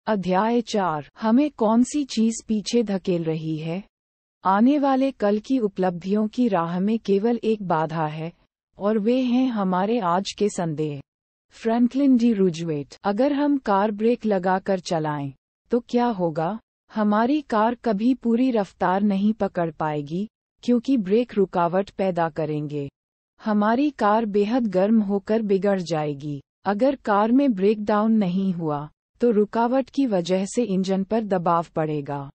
अध्याय 4। हमें कौन सी चीज पीछे धकेल रही है? आने वाले कल की उपलब्धियों की राह में केवल एक बाधा है, और वे हैं हमारे आज के संदेह। Franklin D Roosevelt. अगर हम कार ब्रेक लगाकर चलाएं, तो क्या होगा? हमारी कार कभी पूरी रफ्तार नहीं पकड़ पाएगी, क्योंकि ब्रेक रुकावट पैदा करेंगे। हमारी कार बेहद गर्म होकर बिगड़ जाएगी। अगर कार में ब्रेकडाउन नहीं हुआ, तो रुकावट की वजह से इंजन पर दबाव पड़ेगा।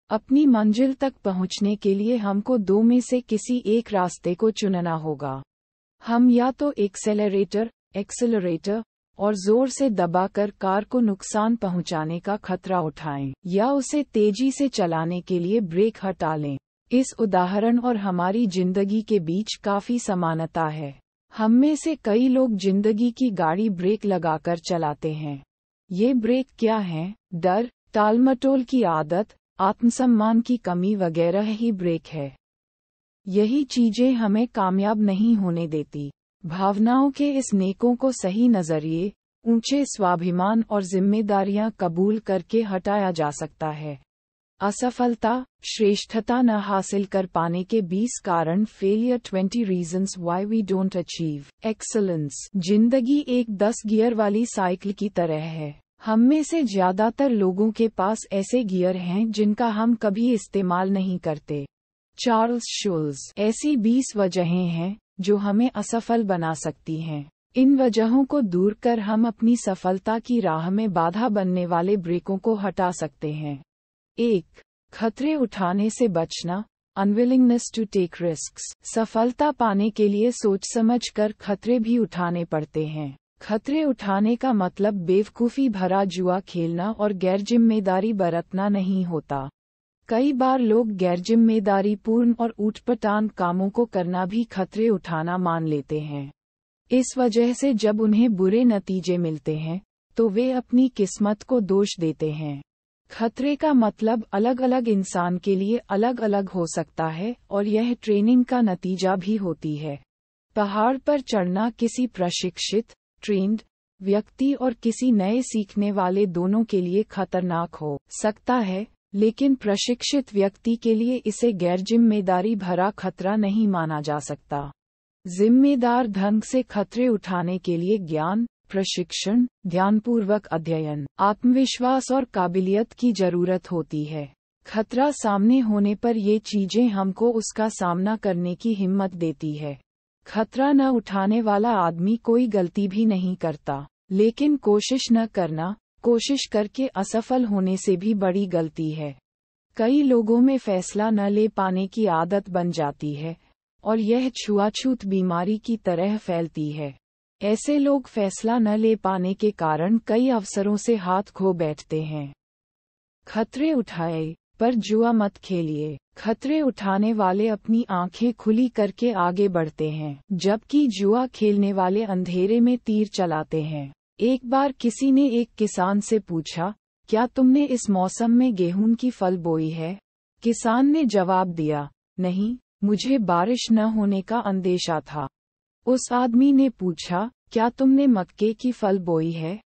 अपनी मंजिल तक पहुंचने के लिए हमको दो में से किसी एक रास्ते को चुनना होगा। हम या तो एक्सेलरेटर और जोर से दबाकर कार को नुकसान पहुंचाने का खतरा उठाएं, या उसे तेजी से चलाने के लिए ब्रेक हटा लें। इस उदाहरण और हमारी जिंदगी के बीच काफी समानता है। हम में से कई लोग जिंदगी की गाड़ी ब्रेक लगाकर चलाते हैं। ये ब्रेक क्या हैं? डर, टालमटोल की आदत, आत्मसम्मान की कमी वगैरह ही ब्रेक है। यही चीजें हमें कामयाब नहीं होने देती। भावनाओं के इस नेकों को सही नजरिए, ऊंचे स्वाभिमान और जिम्मेदारियां कबूल करके हटाया जा सकता है। असफलता, श्रेष्ठता न हासिल कर पाने के 20 कारण। Failure 20 reasons why we don't achieve excellence. जिंदगी एक 10 गियर वाली साइकिल की तरह है। हम में से ज्यादातर लोगों के पास ऐसे गियर हैं जिनका हम कभी इस्तेमाल नहीं करते। चार्ल्स शूल्स। ऐसी 20 वजहें हैं जो हमें असफल बना सकती हैं। इन वजहों को दूर कर हम अपनी सफलता की राह में बाधा बनने वाले ब्रेकों को हटा सकते हैं। 1. खतरे उठाने से बचना, अनविलिंगनेस टू टेक रिस्क्स। सफलता पाने के लिए सोच समझ कर खतरे भी उठाने पड़ते हैं। खतरे उठाने का मतलब बेवकूफ़ी भरा जुआ खेलना और गैरजिम्मेदारी बरतना नहीं होता। कई बार लोग गैरजिम्मेदारीपूर्ण और ऊटपटांग कामों को करना भी खतरे उठाना मान लेते हैं। इस वजह से जब उन्हें बुरे नतीजे मिलते हैं, तो वे अपनी किस्मत को दोष देते हैं। खतरे का मतलब अलग अलग इंसान के लिए अलग अलग हो सकता है, और यह ट्रेनिंग का नतीजा भी होती है। पहाड़ पर चढ़ना किसी प्रशिक्षित ट्रेंड व्यक्ति और किसी नए सीखने वाले दोनों के लिए खतरनाक हो सकता है, लेकिन प्रशिक्षित व्यक्ति के लिए इसे गैरजिम्मेदारी भरा खतरा नहीं माना जा सकता। जिम्मेदार ढंग से खतरे उठाने के लिए ज्ञान, प्रशिक्षण, ध्यानपूर्वक अध्ययन, आत्मविश्वास और काबिलियत की जरूरत होती है। खतरा सामने होने पर ये चीजें हमको उसका सामना करने की हिम्मत देती है। खतरा न उठाने वाला आदमी कोई गलती भी नहीं करता, लेकिन कोशिश न करना, कोशिश करके असफल होने से भी बड़ी गलती है। कई लोगों में फैसला न ले पाने की आदत बन जाती है, और यह छुआछूत बीमारी की तरह फैलती है। ऐसे लोग फैसला न ले पाने के कारण कई अवसरों से हाथ खो बैठते हैं। खतरे उठाए, पर जुआ मत खेलिए। खतरे उठाने वाले अपनी आंखें खुली करके आगे बढ़ते हैं, जबकि जुआ खेलने वाले अंधेरे में तीर चलाते हैं। एक बार किसी ने एक किसान से पूछा, क्या तुमने इस मौसम में गेहूं की फल बोई है? किसान ने जवाब दिया, नहीं, मुझे बारिश न होने का अंदेशा था। उस आदमी ने पूछा, क्या तुमने मक्के की फल बोई है?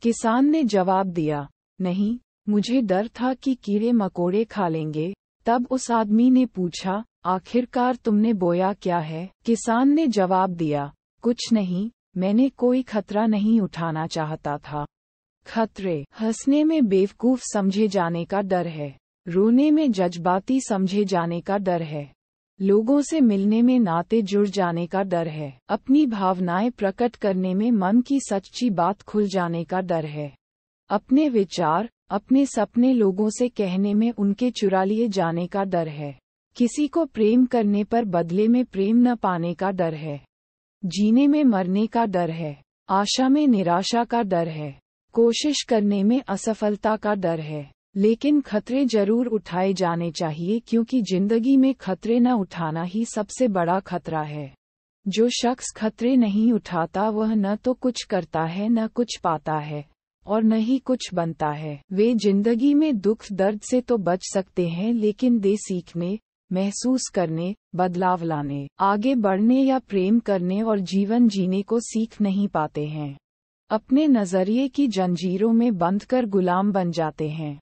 किसान ने जवाब दिया, नहीं, मुझे डर था कि कीड़े मकोड़े खा लेंगे। तब उस आदमी ने पूछा, आखिरकार तुमने बोया क्या है? किसान ने जवाब दिया, कुछ नहीं, मैंने कोई खतरा नहीं उठाना चाहता था। खतरे। हंसने में बेवकूफ समझे जाने का डर है। रोने में जज्बाती समझे जाने का डर है। लोगों से मिलने में नाते जुड़ जाने का डर है। अपनी भावनाएं प्रकट करने में मन की सच्ची बात खुल जाने का डर है। अपने विचार, अपने सपने लोगों से कहने में उनके चुरा लिए जाने का डर है। किसी को प्रेम करने पर बदले में प्रेम न पाने का डर है। जीने में मरने का डर है। आशा में निराशा का डर है। कोशिश करने में असफलता का डर है। लेकिन खतरे जरूर उठाए जाने चाहिए, क्योंकि जिंदगी में खतरे न उठाना ही सबसे बड़ा खतरा है। जो शख्स खतरे नहीं उठाता वह न तो कुछ करता है, न कुछ पाता है, और न ही कुछ बनता है। वे जिंदगी में दुख दर्द से तो बच सकते हैं, लेकिन दे सीखने, महसूस करने, बदलाव लाने, आगे बढ़ने या प्रेम करने और जीवन जीने को सीख नहीं पाते हैं। अपने नजरिए की जंजीरों में बंध कर गुलाम बन जाते हैं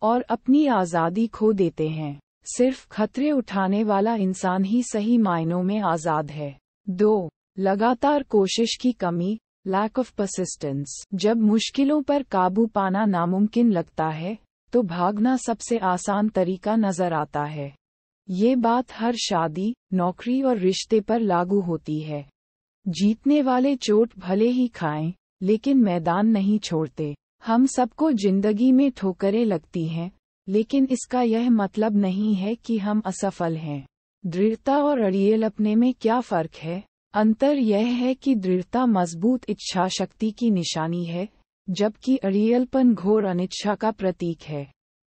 और अपनी आज़ादी खो देते हैं। सिर्फ खतरे उठाने वाला इंसान ही सही मायनों में आज़ाद है। 2. लगातार कोशिश की कमी, लैक ऑफ परसिस्टेंस। जब मुश्किलों पर काबू पाना नामुमकिन लगता है, तो भागना सबसे आसान तरीका नजर आता है। ये बात हर शादी, नौकरी और रिश्ते पर लागू होती है। जीतने वाले चोट भले ही खाएं, लेकिन मैदान नहीं छोड़ते। हम सबको जिंदगी में ठोकरें लगती हैं, लेकिन इसका यह मतलब नहीं है कि हम असफल हैं। दृढ़ता और अड़ियल अपने में क्या फर्क है? अंतर यह है कि दृढ़ता मजबूत इच्छा शक्ति की निशानी है, जबकि अड़ियलपन घोर अनिच्छा का प्रतीक है।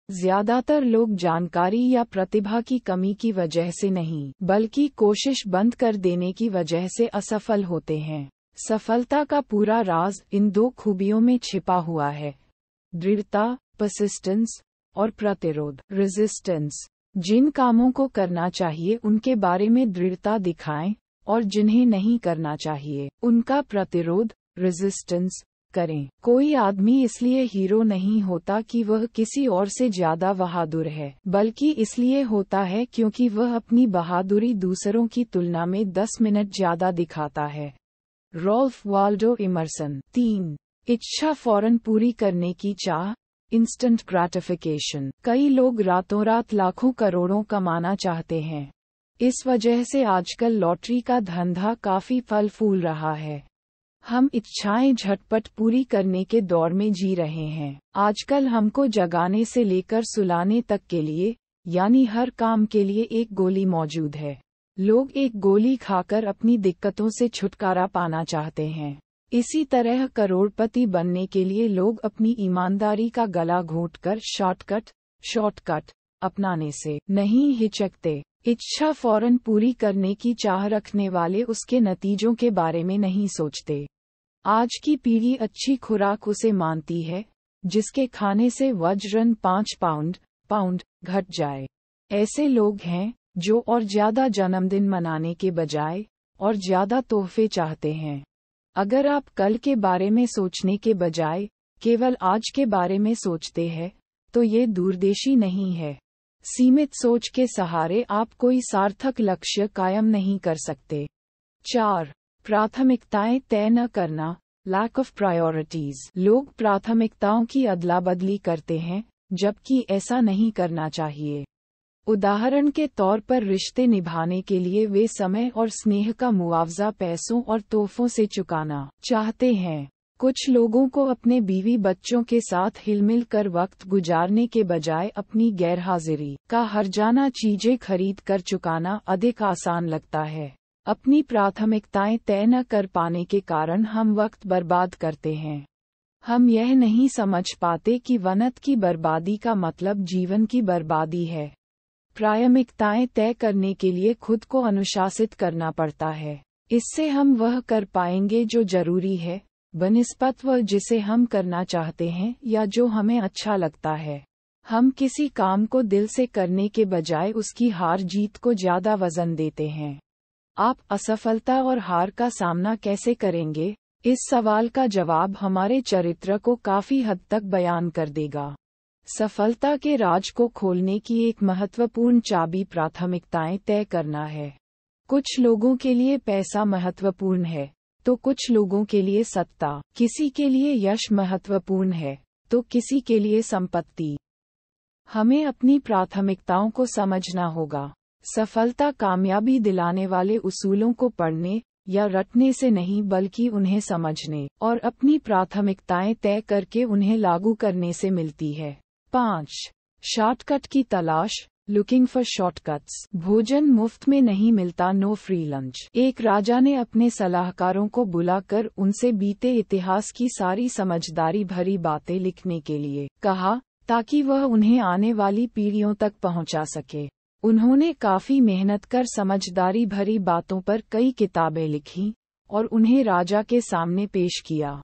ज्यादातर लोग जानकारी या प्रतिभा की कमी की वजह से नहीं, बल्कि कोशिश बंद कर देने की वजह से असफल होते हैं। सफलता का पूरा राज इन 2 खूबियों में छिपा हुआ है: दृढ़ता, परसिस्टेंस, और प्रतिरोध, रेजिस्टेंस। जिन कामों को करना चाहिए उनके बारे में दृढ़ता दिखाएं, और जिन्हें नहीं करना चाहिए उनका प्रतिरोध, रेजिस्टेंस, करें। कोई आदमी इसलिए हीरो नहीं होता कि वह किसी और से ज्यादा बहादुर है, बल्कि इसलिए होता है क्योंकि वह अपनी बहादुरी दूसरों की तुलना में 10 मिनट ज्यादा दिखाता है। Ralph Waldo Emerson. 3. इच्छा फौरन पूरी करने की चाह, इंस्टेंट ग्रेटिफिकेशन। कई लोग रातों रात लाखों करोड़ों कमाना चाहते हैं। इस वजह से आजकल लॉटरी का धंधा काफी फल फूल रहा है। हम इच्छाएं झटपट पूरी करने के दौर में जी रहे हैं। आजकल हमको जगाने से लेकर सुलाने तक के लिए, यानी हर काम के लिए एक गोली मौजूद है। लोग एक गोली खाकर अपनी दिक्कतों से छुटकारा पाना चाहते हैं। इसी तरह करोड़पति बनने के लिए लोग अपनी ईमानदारी का गला घोंटकर शॉर्टकट अपनाने से नहीं हिचकते। इच्छा फौरन पूरी करने की चाह रखने वाले उसके नतीजों के बारे में नहीं सोचते। आज की पीढ़ी अच्छी खुराक उसे मानती है जिसके खाने से वजन 5 पाउंड घट जाए। ऐसे लोग हैं जो और ज्यादा जन्मदिन मनाने के बजाय और ज्यादा तोहफे चाहते हैं। अगर आप कल के बारे में सोचने के बजाय केवल आज के बारे में सोचते हैं, तो ये दूरदेशी नहीं है। सीमित सोच के सहारे आप कोई सार्थक लक्ष्य कायम नहीं कर सकते। 4. प्राथमिकताएं तय न करना, लैक ऑफ प्रायोरिटीज। लोग प्राथमिकताओं की अदला बदली करते हैं, जबकि ऐसा नहीं करना चाहिए। उदाहरण के तौर पर रिश्ते निभाने के लिए वे समय और स्नेह का मुआवजा पैसों और तोहफों से चुकाना चाहते हैं। कुछ लोगों को अपने बीवी बच्चों के साथ हिलमिल कर वक्त गुजारने के बजाय अपनी गैरहाजिरी का हर्जाना चीजें खरीद कर चुकाना अधिक आसान लगता है। अपनी प्राथमिकताएं तय न कर पाने के कारण हम वक्त बर्बाद करते हैं। हम यह नहीं समझ पाते कि वक्त की बर्बादी का मतलब जीवन की बर्बादी है। प्राथमिकताएं तय करने के लिए खुद को अनुशासित करना पड़ता है। इससे हम वह कर पाएंगे जो जरूरी है, बनिस्बत वह जिसे हम करना चाहते हैं या जो हमें अच्छा लगता है। हम किसी काम को दिल से करने के बजाय उसकी हार जीत को ज्यादा वजन देते हैं। आप असफलता और हार का सामना कैसे करेंगे? इस सवाल का जवाब हमारे चरित्र को काफी हद तक बयान कर देगा। सफलता के राज को खोलने की एक महत्वपूर्ण चाबी प्राथमिकताएं तय करना है। कुछ लोगों के लिए पैसा महत्वपूर्ण है, तो कुछ लोगों के लिए सत्ता, किसी के लिए यश महत्वपूर्ण है, तो किसी के लिए संपत्ति। हमें अपनी प्राथमिकताओं को समझना होगा। सफलता कामयाबी दिलाने वाले उसूलों को पढ़ने या रटने से नहीं, बल्कि उन्हें समझने और अपनी प्राथमिकताएं तय करके उन्हें लागू करने से मिलती है। 5. शॉर्टकट की तलाश, लुकिंग फॉर शॉर्टकट्स। भोजन मुफ्त में नहीं मिलता, नो फ्री लंच। एक राजा ने अपने सलाहकारों को बुलाकर उनसे बीते इतिहास की सारी समझदारी भरी बातें लिखने के लिए कहा, ताकि वह उन्हें आने वाली पीढ़ियों तक पहुंचा सके। उन्होंने काफी मेहनत कर समझदारी भरी बातों पर कई किताबें लिखीं और उन्हें राजा के सामने पेश किया।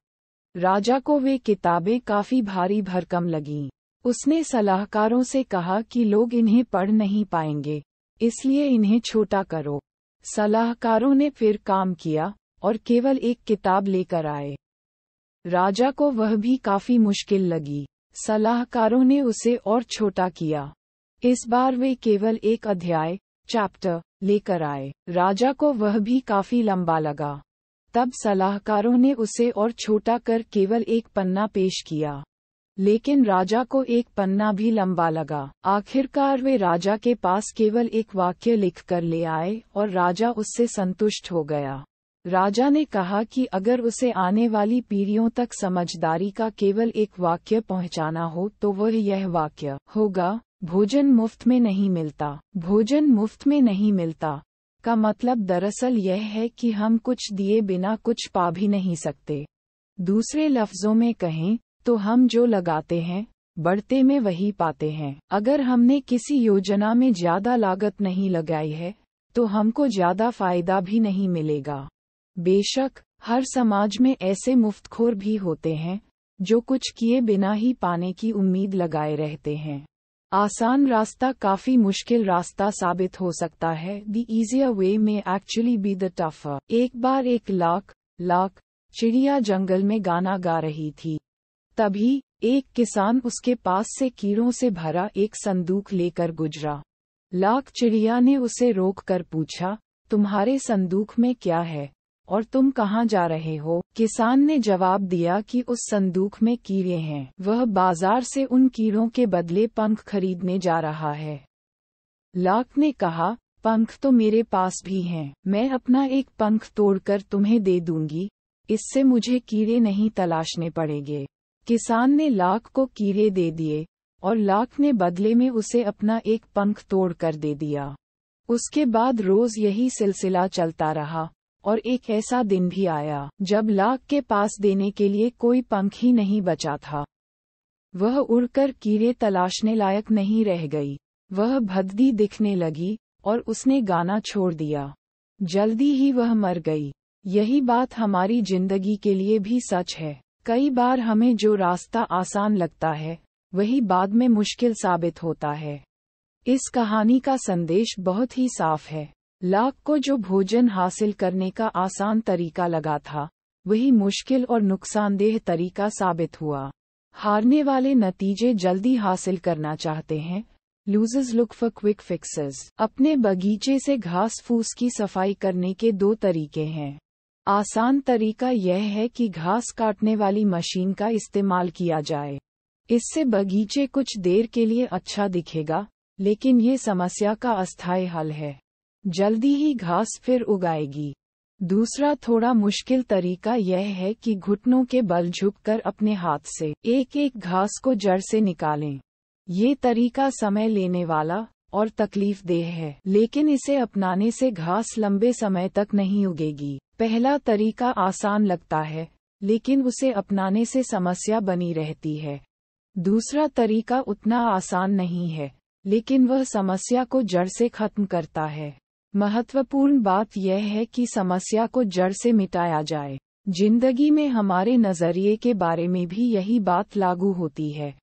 राजा को वे किताबें काफी भारी भरकम लगीं। उसने सलाहकारों से कहा कि लोग इन्हें पढ़ नहीं पाएंगे, इसलिए इन्हें छोटा करो। सलाहकारों ने फिर काम किया और केवल एक किताब लेकर आए। राजा को वह भी काफी मुश्किल लगी। सलाहकारों ने उसे और छोटा किया। इस बार वे केवल एक अध्याय चैप्टर लेकर आए। राजा को वह भी काफी लंबा लगा। तब सलाहकारों ने उसे और छोटा कर केवल एक पन्ना पेश किया, लेकिन राजा को एक पन्ना भी लंबा लगा। आखिरकार वे राजा के पास केवल एक वाक्य लिख कर ले आए और राजा उससे संतुष्ट हो गया। राजा ने कहा कि अगर उसे आने वाली पीढ़ियों तक समझदारी का केवल एक वाक्य पहुंचाना हो तो वह यह वाक्य होगा, भोजन मुफ्त में नहीं मिलता। भोजन मुफ्त में नहीं मिलता का मतलब दरअसल यह है कि हम कुछ दिए बिना कुछ पा भी नहीं सकते। दूसरे लफ्जों में कहें तो हम जो लगाते हैं बढ़ते में वही पाते हैं। अगर हमने किसी योजना में ज्यादा लागत नहीं लगाई है तो हमको ज्यादा फायदा भी नहीं मिलेगा। बेशक हर समाज में ऐसे मुफ्तखोर भी होते हैं जो कुछ किए बिना ही पाने की उम्मीद लगाए रहते हैं। आसान रास्ता काफी मुश्किल रास्ता साबित हो सकता है। The easier way may actually be the tougher। एक बार एक लाख चिड़िया जंगल में गाना गा रही थी। तभी एक किसान उसके पास से कीड़ों से भरा एक संदूक लेकर गुजरा। लाख चिड़िया ने उसे रोक कर पूछा, तुम्हारे संदूक में क्या है और तुम कहाँ जा रहे हो? किसान ने जवाब दिया कि उस संदूक में कीड़े हैं। वह बाजार से उन कीड़ों के बदले पंख खरीदने जा रहा है। लाख ने कहा, पंख तो मेरे पास भी हैं। मैं अपना एक पंख तोड़कर तुम्हें दे दूंगी, इससे मुझे कीड़े नहीं तलाशने पड़ेंगे। किसान ने लाख को कीड़े दे दिए और लाख ने बदले में उसे अपना एक पंख तोड़कर दे दिया। उसके बाद रोज यही सिलसिला चलता रहा और एक ऐसा दिन भी आया जब लाख के पास देने के लिए कोई पंख ही नहीं बचा था। वह उड़कर कीड़े तलाशने लायक नहीं रह गई। वह भद्दी दिखने लगी और उसने गाना छोड़ दिया। जल्दी ही वह मर गई। यही बात हमारी जिंदगी के लिए भी सच है। कई बार हमें जो रास्ता आसान लगता है वही बाद में मुश्किल साबित होता है। इस कहानी का संदेश बहुत ही साफ है। लाख को जो भोजन हासिल करने का आसान तरीका लगा था वही मुश्किल और नुकसानदेह तरीका साबित हुआ। हारने वाले नतीजे जल्दी हासिल करना चाहते हैं। Losers look for quick fixes. अपने बगीचे से घास फूस की सफाई करने के दो तरीके हैं। आसान तरीका यह है कि घास काटने वाली मशीन का इस्तेमाल किया जाए। इससे बगीचे कुछ देर के लिए अच्छा दिखेगा, लेकिन ये समस्या का अस्थायी हल है। जल्दी ही घास फिर उगाएगी। दूसरा थोड़ा मुश्किल तरीका यह है कि घुटनों के बल झुककर अपने हाथ से एक एक घास को जड़ से निकालें। ये तरीका समय लेने वाला और तकलीफदेह है, लेकिन इसे अपनाने से घास लंबे समय तक नहीं उगेगी। पहला तरीका आसान लगता है, लेकिन उसे अपनाने से समस्या बनी रहती है। दूसरा तरीका उतना आसान नहीं है, लेकिन वह समस्या को जड़ से खत्म करता है। महत्वपूर्ण बात यह है कि समस्या को जड़ से मिटाया जाए। जिंदगी में हमारे नजरिए के बारे में भी यही बात लागू होती है।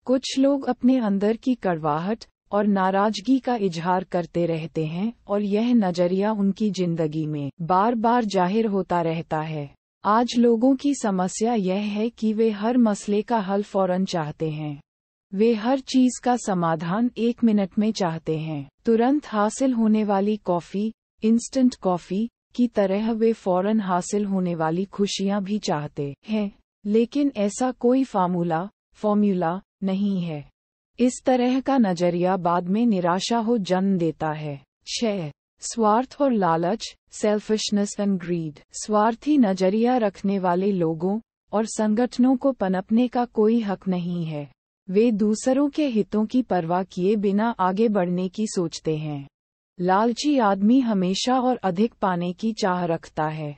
कुछ लोग अपने अंदर की कड़वाहट और नाराजगी का इजहार करते रहते हैं और यह नजरिया उनकी जिंदगी में बार बार जाहिर होता रहता है। आज लोगों की समस्या यह है कि वे हर मसले का हल फौरन चाहते हैं। वे हर चीज का समाधान 1 मिनट में चाहते हैं। तुरंत हासिल होने वाली कॉफी, इंस्टेंट कॉफी की तरह वे फौरन हासिल होने वाली खुशियां भी चाहते हैं, लेकिन ऐसा कोई फॉर्मूला नहीं है। इस तरह का नजरिया बाद में निराशा हो जन्म देता है। 6. स्वार्थ और लालच, सेल्फिशनेस एंड ग्रीड। स्वार्थी नजरिया रखने वाले लोगों और संगठनों को पनपने का कोई हक नहीं है। वे दूसरों के हितों की परवाह किए बिना आगे बढ़ने की सोचते हैं। लालची आदमी हमेशा और अधिक पाने की चाह रखता है।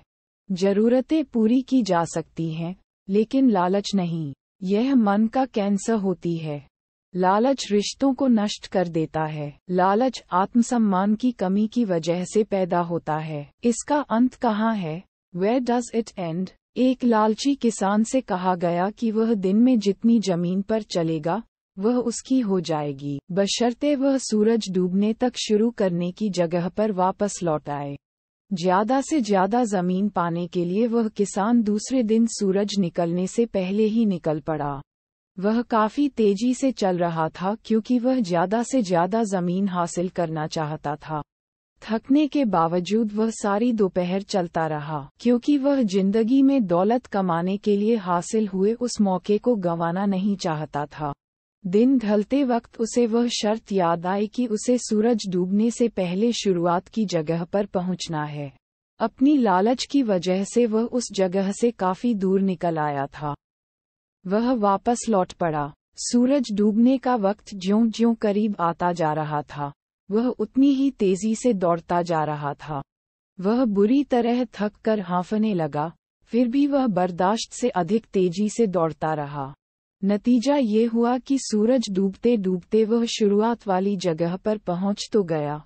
जरूरतें पूरी की जा सकती हैं, लेकिन लालच नहीं। यह मन का कैंसर होती है। लालच रिश्तों को नष्ट कर देता है। लालच आत्मसम्मान की कमी की वजह से पैदा होता है। इसका अंत कहाँ है? Where does it end? एक लालची किसान से कहा गया कि वह दिन में जितनी जमीन पर चलेगा वह उसकी हो जाएगी, बशर्ते वह सूरज डूबने तक शुरू करने की जगह पर वापस लौट आए। ज्यादा से ज्यादा जमीन पाने के लिए वह किसान दूसरे दिन सूरज निकलने से पहले ही निकल पड़ा। वह काफी तेजी से चल रहा था क्योंकि वह ज्यादा से ज्यादा जमीन हासिल करना चाहता था। थकने के बावजूद वह सारी दोपहर चलता रहा क्योंकि वह जिंदगी में दौलत कमाने के लिए हासिल हुए उस मौके को गंवाना नहीं चाहता था। दिन ढलते वक्त उसे वह शर्त याद आई कि उसे सूरज डूबने से पहले शुरुआत की जगह पर पहुंचना है। अपनी लालच की वजह से वह उस जगह से काफी दूर निकल आया था। वह वापस लौट पड़ा। सूरज डूबने का वक्त ज्यों-ज्यों करीब आता जा रहा था, वह उतनी ही तेजी से दौड़ता जा रहा था। वह बुरी तरह थक कर हांफने लगा, फिर भी वह बर्दाश्त से अधिक तेजी से दौड़ता रहा। नतीजा ये हुआ कि सूरज डूबते डूबते वह शुरुआत वाली जगह पर पहुंच तो गया,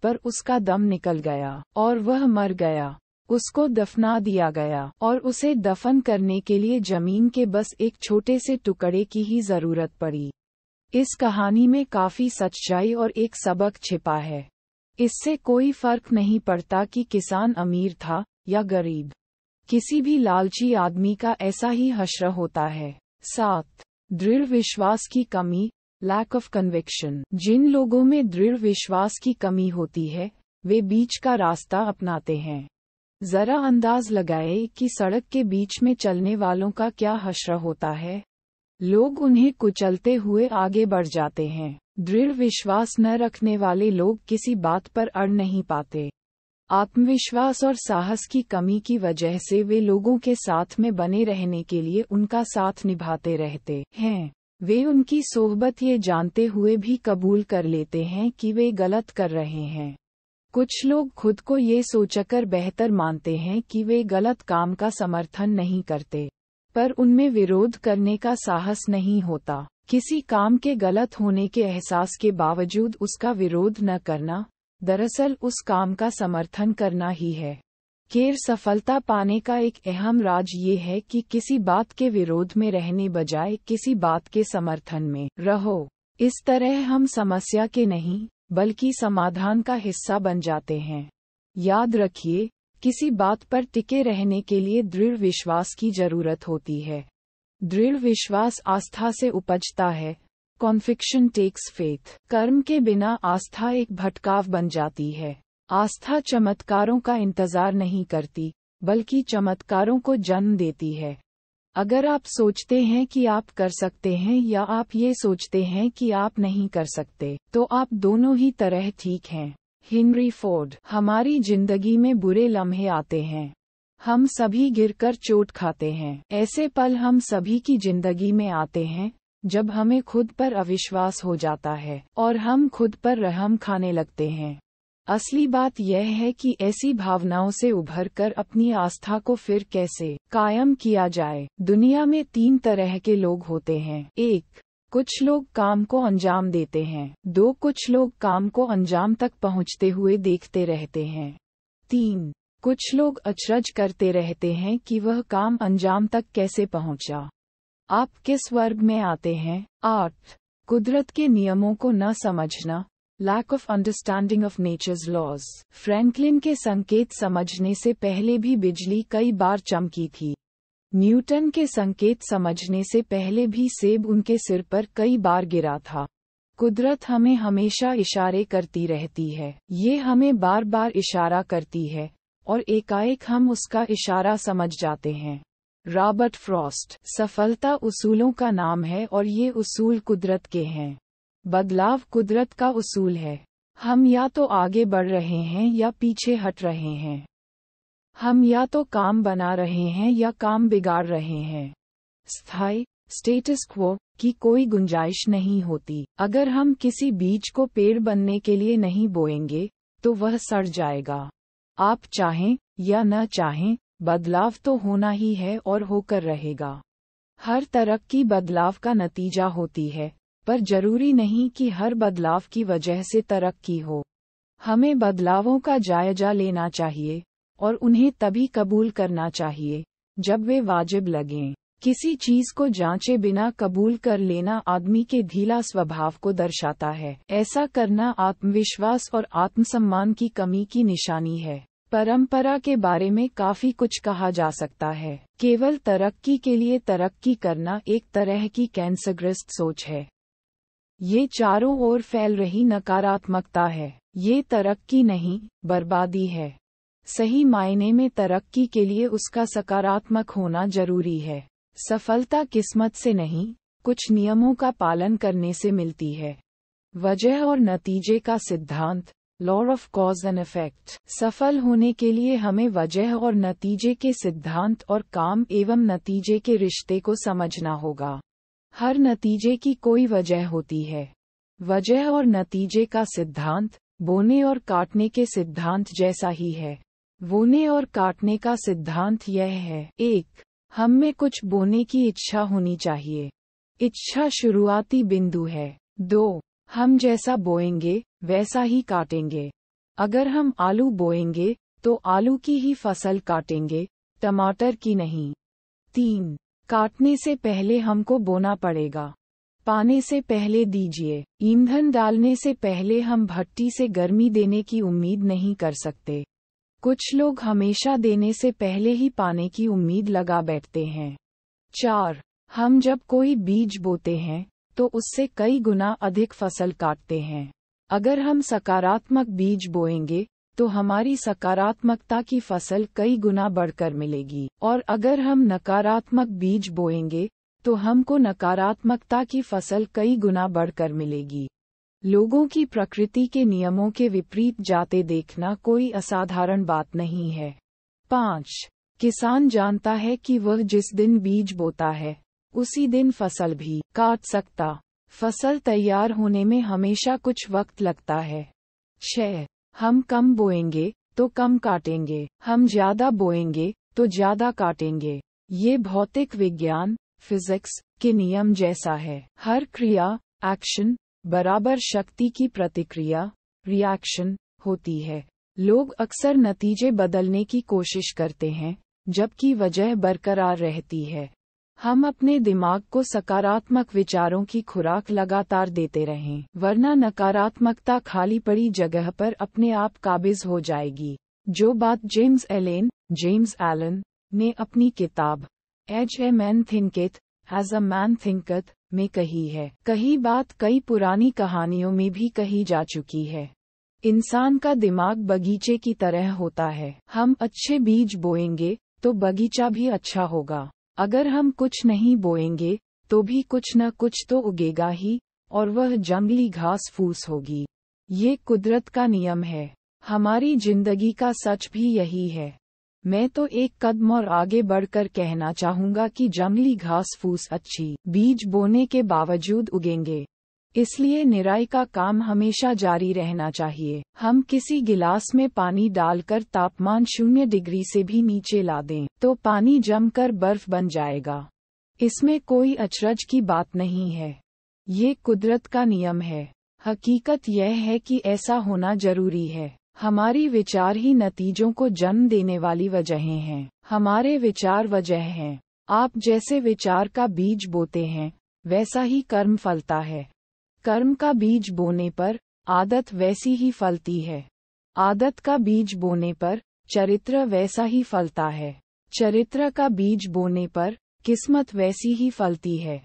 पर उसका दम निकल गया और वह मर गया। उसको दफना दिया गया और उसे दफन करने के लिए जमीन के बस एक छोटे से टुकड़े की ही जरूरत पड़ी। इस कहानी में काफी सच्चाई और एक सबक छिपा है। इससे कोई फर्क नहीं पड़ता कि किसान अमीर था या गरीब, किसी भी लालची आदमी का ऐसा ही हश्र होता है। 7. दृढ़ विश्वास की कमी, लैक ऑफ कन्विक्शन। जिन लोगों में दृढ़ विश्वास की कमी होती है, वे बीच का रास्ता अपनाते हैं। जरा अंदाज लगाए कि सड़क के बीच में चलने वालों का क्या हश्र होता है। लोग उन्हें कुचलते हुए आगे बढ़ जाते हैं। दृढ़ विश्वास न रखने वाले लोग किसी बात पर अड़ नहीं पाते। आत्मविश्वास और साहस की कमी की वजह से वे लोगों के साथ में बने रहने के लिए उनका साथ निभाते रहते हैं। वे उनकी सोहबत ये जानते हुए भी कबूल कर लेते हैं कि वे गलत कर रहे हैं। कुछ लोग खुद को ये सोचकर बेहतर मानते हैं कि वे गलत काम का समर्थन नहीं करते, पर उनमें विरोध करने का साहस नहीं होता। किसी काम के गलत होने के एहसास के बावजूद उसका विरोध न करना, दरअसल उस काम का समर्थन करना ही है। केर सफलता पाने का एक अहम राज ये है कि किसी बात के विरोध में रहने बजाय किसी बात के समर्थन में रहो। इस तरह हम समस्या के नहीं, बल्कि समाधान का हिस्सा बन जाते हैं। याद रखिए, किसी बात पर टिके रहने के लिए दृढ़ विश्वास की जरूरत होती है। दृढ़ विश्वास आस्था से उपजता है। Conviction takes faith. कर्म के बिना आस्था एक भटकाव बन जाती है। आस्था चमत्कारों का इंतजार नहीं करती, बल्कि चमत्कारों को जन्म देती है। अगर आप सोचते हैं कि आप कर सकते हैं या आप ये सोचते हैं कि आप नहीं कर सकते, तो आप दोनों ही तरह ठीक हैं। Henry Ford. हमारी जिंदगी में बुरे लम्हे आते हैं। हम सभी गिरकर चोट खाते हैं। ऐसे पल हम सभी की जिंदगी में आते हैं जब हमें खुद पर अविश्वास हो जाता है और हम खुद पर रहम खाने लगते हैं। असली बात यह है कि ऐसी भावनाओं से उभरकर अपनी आस्था को फिर कैसे कायम किया जाए। दुनिया में 3 तरह के लोग होते हैं। 1. कुछ लोग काम को अंजाम देते हैं। 2. कुछ लोग काम को अंजाम तक पहुंचते हुए देखते रहते हैं। 3. कुछ लोग अचरज करते रहते हैं कि वह काम अंजाम तक कैसे पहुंचा। आप किस वर्ग में आते हैं? 8. कुदरत के नियमों को न समझना, lack of understanding of nature's laws. Franklin के संकेत समझने से पहले भी बिजली कई बार चमकी थी। न्यूटन के संकेत समझने से पहले भी सेब उनके सिर पर कई बार गिरा था। कुदरत हमें हमेशा इशारे करती रहती है। ये हमें बार बार इशारा करती है और एकाएक हम उसका इशारा समझ जाते हैं। Robert Frost. सफलता उसूलों का नाम है और ये उसूल कुदरत के हैं। बदलाव कुदरत का उसूल है। हम या तो आगे बढ़ रहे हैं या पीछे हट रहे हैं। हम या तो काम बना रहे हैं या काम बिगाड़ रहे हैं। स्थायी स्टेटस क्वो की कोई गुंजाइश नहीं होती। अगर हम किसी बीज को पेड़ बनने के लिए नहीं बोएंगे, तो वह सड़ जाएगा। आप चाहें या न चाहें, बदलाव तो होना ही है और होकर रहेगा। हर तरक्की बदलाव का नतीजा होती है, पर जरूरी नहीं कि हर बदलाव की वजह से तरक्की हो। हमें बदलावों का जायजा लेना चाहिए और उन्हें तभी कबूल करना चाहिए जब वे वाजिब लगें। किसी चीज को जांचे बिना कबूल कर लेना आदमी के ढीला स्वभाव को दर्शाता है। ऐसा करना आत्मविश्वास और आत्मसम्मान की कमी की निशानी है। परंपरा के बारे में काफी कुछ कहा जा सकता है। केवल तरक्की के लिए तरक्की करना एक तरह की कैंसरग्रस्त सोच है। ये चारों ओर फैल रही नकारात्मकता है। ये तरक्की नहीं, बर्बादी है। सही मायने में तरक्की के लिए उसका सकारात्मक होना जरूरी है। सफलता किस्मत से नहीं, कुछ नियमों का पालन करने से मिलती है। वजह और नतीजे का सिद्धांत, law of cause and effect. सफल होने के लिए हमें वजह और नतीजे के सिद्धांत और काम एवं नतीजे के रिश्ते को समझना होगा। हर नतीजे की कोई वजह होती है। वजह और नतीजे का सिद्धांत बोने और काटने के सिद्धांत जैसा ही है। बोने और काटने का सिद्धांत यह है: 1. हम में कुछ बोने की इच्छा होनी चाहिए। इच्छा शुरुआती बिंदु है। 2. हम जैसा बोएंगे वैसा ही काटेंगे। अगर हम आलू बोएंगे तो आलू की ही फसल काटेंगे, टमाटर की नहीं। 3. काटने से पहले हमको बोना पड़ेगा। पाने से पहले दीजिए। ईंधन डालने से पहले हम भट्टी से गर्मी देने की उम्मीद नहीं कर सकते। कुछ लोग हमेशा देने से पहले ही पाने की उम्मीद लगा बैठते हैं। 4. हम जब कोई बीज बोते हैं तो उससे कई गुना अधिक फसल काटते हैं। अगर हम सकारात्मक बीज बोएंगे तो हमारी सकारात्मकता की फसल कई गुना बढ़कर मिलेगी, और अगर हम नकारात्मक बीज बोएंगे तो हमको नकारात्मकता की फसल कई गुना बढ़कर मिलेगी। लोगों की प्रकृति के नियमों के विपरीत जाते देखना कोई असाधारण बात नहीं है। 5. किसान जानता है कि वह जिस दिन बीज बोता है उसी दिन फसल भी काट सकता। फसल तैयार होने में हमेशा कुछ वक्त लगता है। 6. हम कम बोएंगे तो कम काटेंगे, हम ज्यादा बोएंगे तो ज्यादा काटेंगे। ये भौतिक विज्ञान, फिजिक्स के नियम जैसा है। हर क्रिया, एक्शन, बराबर शक्ति की प्रतिक्रिया, रिएक्शन होती है। लोग अक्सर नतीजे बदलने की कोशिश करते हैं, जबकि वजह बरकरार रहती है। हम अपने दिमाग को सकारात्मक विचारों की खुराक लगातार देते रहें, वरना नकारात्मकता खाली पड़ी जगह पर अपने आप काबिज हो जाएगी। जो बात जेम्स एलन ने अपनी किताब as a man thinketh as a man thinketh में कही है, कही बात कई पुरानी कहानियों में भी कही जा चुकी है। इंसान का दिमाग बगीचे की तरह होता है। हम अच्छे बीज बोएंगे तो बगीचा भी अच्छा होगा। अगर हम कुछ नहीं बोएंगे तो भी कुछ न कुछ तो उगेगा ही, और वह जंगली घास फूस होगी। ये कुदरत का नियम है। हमारी जिंदगी का सच भी यही है। मैं तो एक कदम और आगे बढ़कर कहना चाहूँगा कि जंगली घास फूस अच्छी बीज बोने के बावजूद उगेंगे। इसलिए निराई का काम हमेशा जारी रहना चाहिए। हम किसी गिलास में पानी डालकर तापमान 0 डिग्री से भी नीचे ला दें तो पानी जमकर बर्फ बन जाएगा। इसमें कोई अचरज की बात नहीं है। ये कुदरत का नियम है। हकीकत यह है कि ऐसा होना जरूरी है। हमारी विचार ही नतीजों को जन्म देने वाली वजहें हैं। हमारे विचार वजह हैं। आप जैसे विचार का बीज बोते हैं वैसा ही कर्म फलता है। कर्म का बीज बोने पर आदत वैसी ही फलती है। आदत का बीज बोने पर चरित्र वैसा ही फलता है। चरित्र का बीज बोने पर किस्मत वैसी ही फलती है।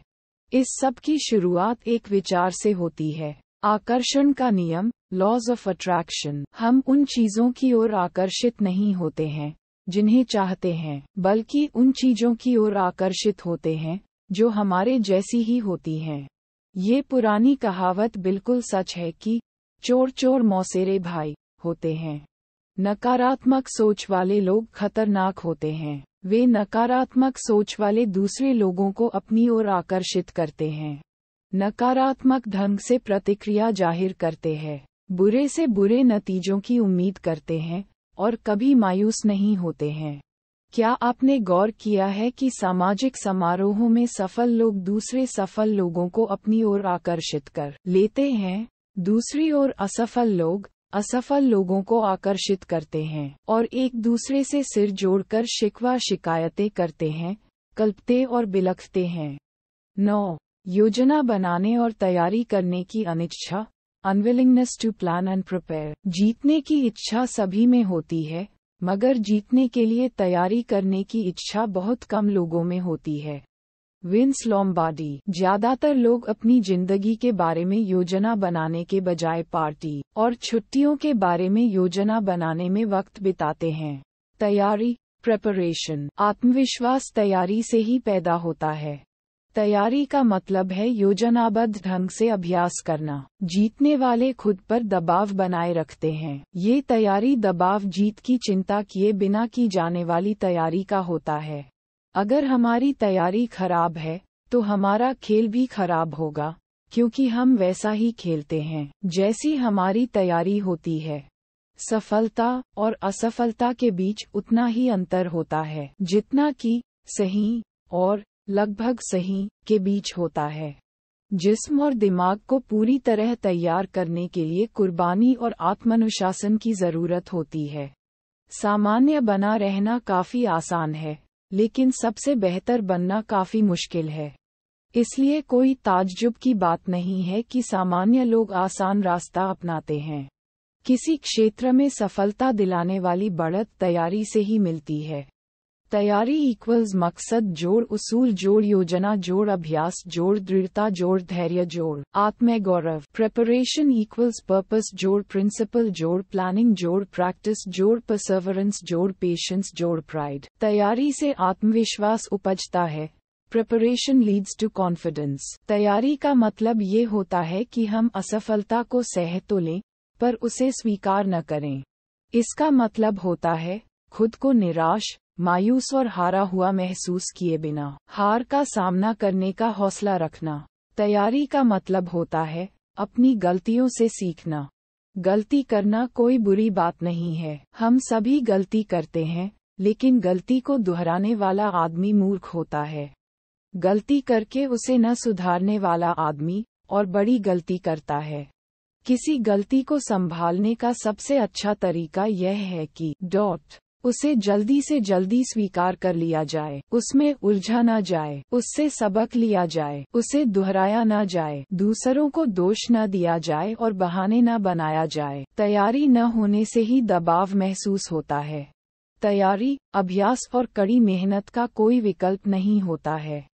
इस सब की शुरुआत एक विचार से होती है। आकर्षण का नियम, लॉज ऑफ अट्रैक्शन। हम उन चीजों की ओर आकर्षित नहीं होते हैं जिन्हें चाहते हैं, बल्कि उन चीजों की ओर आकर्षित होते हैं जो हमारे जैसी ही होती हैं। ये पुरानी कहावत बिल्कुल सच है कि चोर चोर मौसेरे भाई होते हैं। नकारात्मक सोच वाले लोग खतरनाक होते हैं। वे नकारात्मक सोच वाले दूसरे लोगों को अपनी ओर आकर्षित करते हैं। नकारात्मक ढंग से प्रतिक्रिया जाहिर करते हैं, बुरे से बुरे नतीजों की उम्मीद करते हैं और कभी मायूस नहीं होते हैं। क्या आपने गौर किया है कि सामाजिक समारोहों में सफल लोग दूसरे सफल लोगों को अपनी ओर आकर्षित कर लेते हैं, दूसरी ओर असफल लोग असफल लोगों को आकर्षित करते हैं और एक दूसरे से सिर जोड़कर शिकवा शिकायतें करते हैं, कल्पते और बिलखते हैं। 9. योजना बनाने और तैयारी करने की अनिच्छा, unwillingness to plan and prepare. जीतने की इच्छा सभी में होती है, मगर जीतने के लिए तैयारी करने की इच्छा बहुत कम लोगों में होती है। Vince Lombardi. ज्यादातर लोग अपनी जिंदगी के बारे में योजना बनाने के बजाय पार्टी और छुट्टियों के बारे में योजना बनाने में वक्त बिताते हैं। तैयारी, प्रेपरेशन। आत्मविश्वास तैयारी से ही पैदा होता है। तैयारी का मतलब है योजनाबद्ध ढंग से अभ्यास करना। जीतने वाले खुद पर दबाव बनाए रखते हैं। ये तैयारी दबाव जीत की चिंता किए बिना की जाने वाली तैयारी का होता है। अगर हमारी तैयारी खराब है तो हमारा खेल भी खराब होगा, क्योंकि हम वैसा ही खेलते हैं जैसी हमारी तैयारी होती है। सफलता और असफलता के बीच उतना ही अंतर होता है जितना कि सही और लगभग सही के बीच होता है। जिस्म और दिमाग को पूरी तरह तैयार करने के लिए कुर्बानी और आत्मानुशासन की जरूरत होती है। सामान्य बना रहना काफी आसान है, लेकिन सबसे बेहतर बनना काफी मुश्किल है। इसलिए कोई ताज्जुब की बात नहीं है कि सामान्य लोग आसान रास्ता अपनाते हैं। किसी क्षेत्र में सफलता दिलाने वाली बढ़त तैयारी से ही मिलती है। तैयारी इक्वल्स मकसद जोड़ उसूल जोड़ योजना जोड़ अभ्यास जोड़ दृढ़ता जोड़ धैर्य जोड़ आत्मगौरव। प्रेपरेशन इक्वल्स पर्पस जोड़ प्रिंसिपल जोड़ प्लानिंग जोड़ प्रैक्टिस जोड़ परसेवरेंस जोड़ पेशेंस जोड़ प्राइड। तैयारी से आत्मविश्वास उपजता है। Preparation leads to confidence. तैयारी का मतलब ये होता है कि हम असफलता को सह तो लें, पर उसे स्वीकार न करें। इसका मतलब होता है खुद को निराश, मायूस और हारा हुआ महसूस किए बिना हार का सामना करने का हौसला रखना। तैयारी का मतलब होता है अपनी गलतियों से सीखना। गलती करना कोई बुरी बात नहीं है। हम सभी गलती करते हैं, लेकिन गलती को दोहराने वाला आदमी मूर्ख होता है। गलती करके उसे न सुधारने वाला आदमी और बड़ी गलती करता है। किसी गलती को संभालने का सबसे अच्छा तरीका यह है कि उसे जल्दी से जल्दी स्वीकार कर लिया जाए, उसमें उलझा न जाए, उससे सबक लिया जाए, उसे दोहराया न जाए, दूसरों को दोष न दिया जाए और बहाने न बनाया जाए। तैयारी न होने से ही दबाव महसूस होता है। तैयारी, अभ्यास और कड़ी मेहनत का कोई विकल्प नहीं होता है।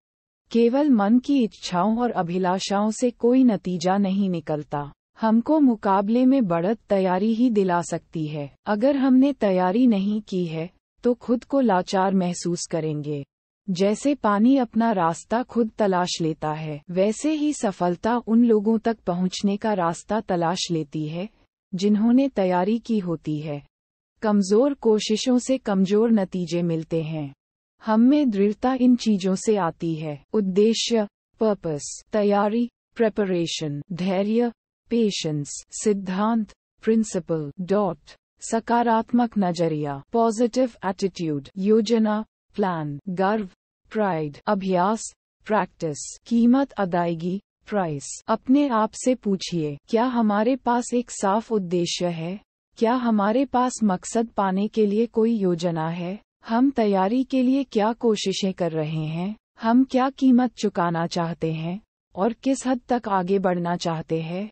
केवल मन की इच्छाओं और अभिलाषाओं से कोई नतीजा नहीं निकलता। हमको मुकाबले में बढ़त तैयारी ही दिला सकती है। अगर हमने तैयारी नहीं की है तो खुद को लाचार महसूस करेंगे। जैसे पानी अपना रास्ता खुद तलाश लेता है, वैसे ही सफलता उन लोगों तक पहुंचने का रास्ता तलाश लेती है जिन्होंने तैयारी की होती है। कमजोर कोशिशों से कमजोर नतीजे मिलते हैं। हम में दृढ़ता इन चीजों से आती है। उद्देश्य, पर्पस। तैयारी, प्रेपरेशन। धैर्य, पेशेंस। सिद्धांत, प्रिंसिपल। सकारात्मक नजरिया, पॉजिटिव एटीट्यूड। योजना, प्लान। गर्व, प्राइड। अभ्यास, प्रैक्टिस। कीमत अदायगी, प्राइस। अपने आप से पूछिए, क्या हमारे पास एक साफ उद्देश्य है? क्या हमारे पास मकसद पाने के लिए कोई योजना है? हम तैयारी के लिए क्या कोशिशें कर रहे हैं? हम क्या कीमत चुकाना चाहते हैं और किस हद तक आगे बढ़ना चाहते हैं?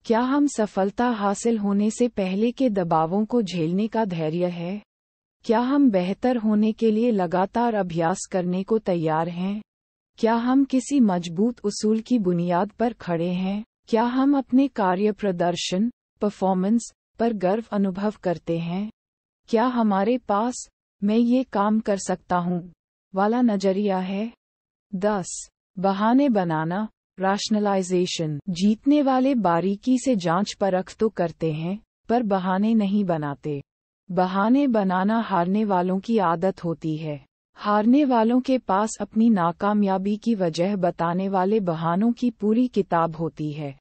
क्या हम सफलता हासिल होने से पहले के दबावों को झेलने का धैर्य है? क्या हम बेहतर होने के लिए लगातार अभ्यास करने को तैयार हैं? क्या हम किसी मजबूत उसूल की बुनियाद पर खड़े हैं? क्या हम अपने कार्य प्रदर्शन, परफॉर्मेंस पर गर्व अनुभव करते हैं? क्या हमारे पास मैं ये काम कर सकता हूँ वाला नजरिया है? 10. बहाने बनाना, रैशनलाइजेशन। जीतने वाले बारीकी से जांच परख तो करते हैं, पर बहाने नहीं बनाते। बहाने बनाना हारने वालों की आदत होती है। हारने वालों के पास अपनी नाकामयाबी की वजह बताने वाले बहानों की पूरी किताब होती है।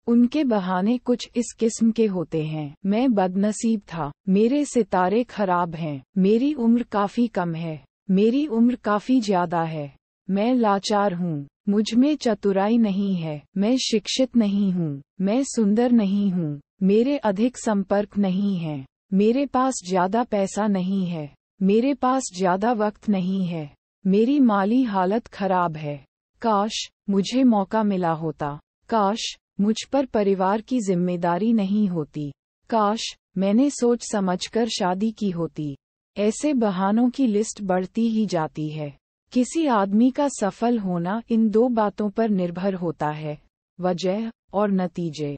उनके बहाने कुछ इस किस्म के होते हैं। मैं बदनसीब था, मेरे सितारे खराब हैं, मेरी उम्र काफी कम है, मेरी उम्र काफी ज्यादा है, मैं लाचार हूँ, मुझ में चतुराई नहीं है, मैं शिक्षित नहीं हूँ, मैं सुंदर नहीं हूँ, मेरे अधिक संपर्क नहीं है, मेरे पास ज्यादा पैसा नहीं है, मेरे पास ज्यादा वक्त नहीं है, मेरी माली हालत खराब है, काश मुझे मौका मिला होता, काश मुझ पर परिवार की जिम्मेदारी नहीं होती, काश मैंने सोच समझकर शादी की होती, ऐसे बहानों की लिस्ट बढ़ती ही जाती है। किसी आदमी का सफल होना इन दो बातों पर निर्भर होता है, वजह और नतीजे।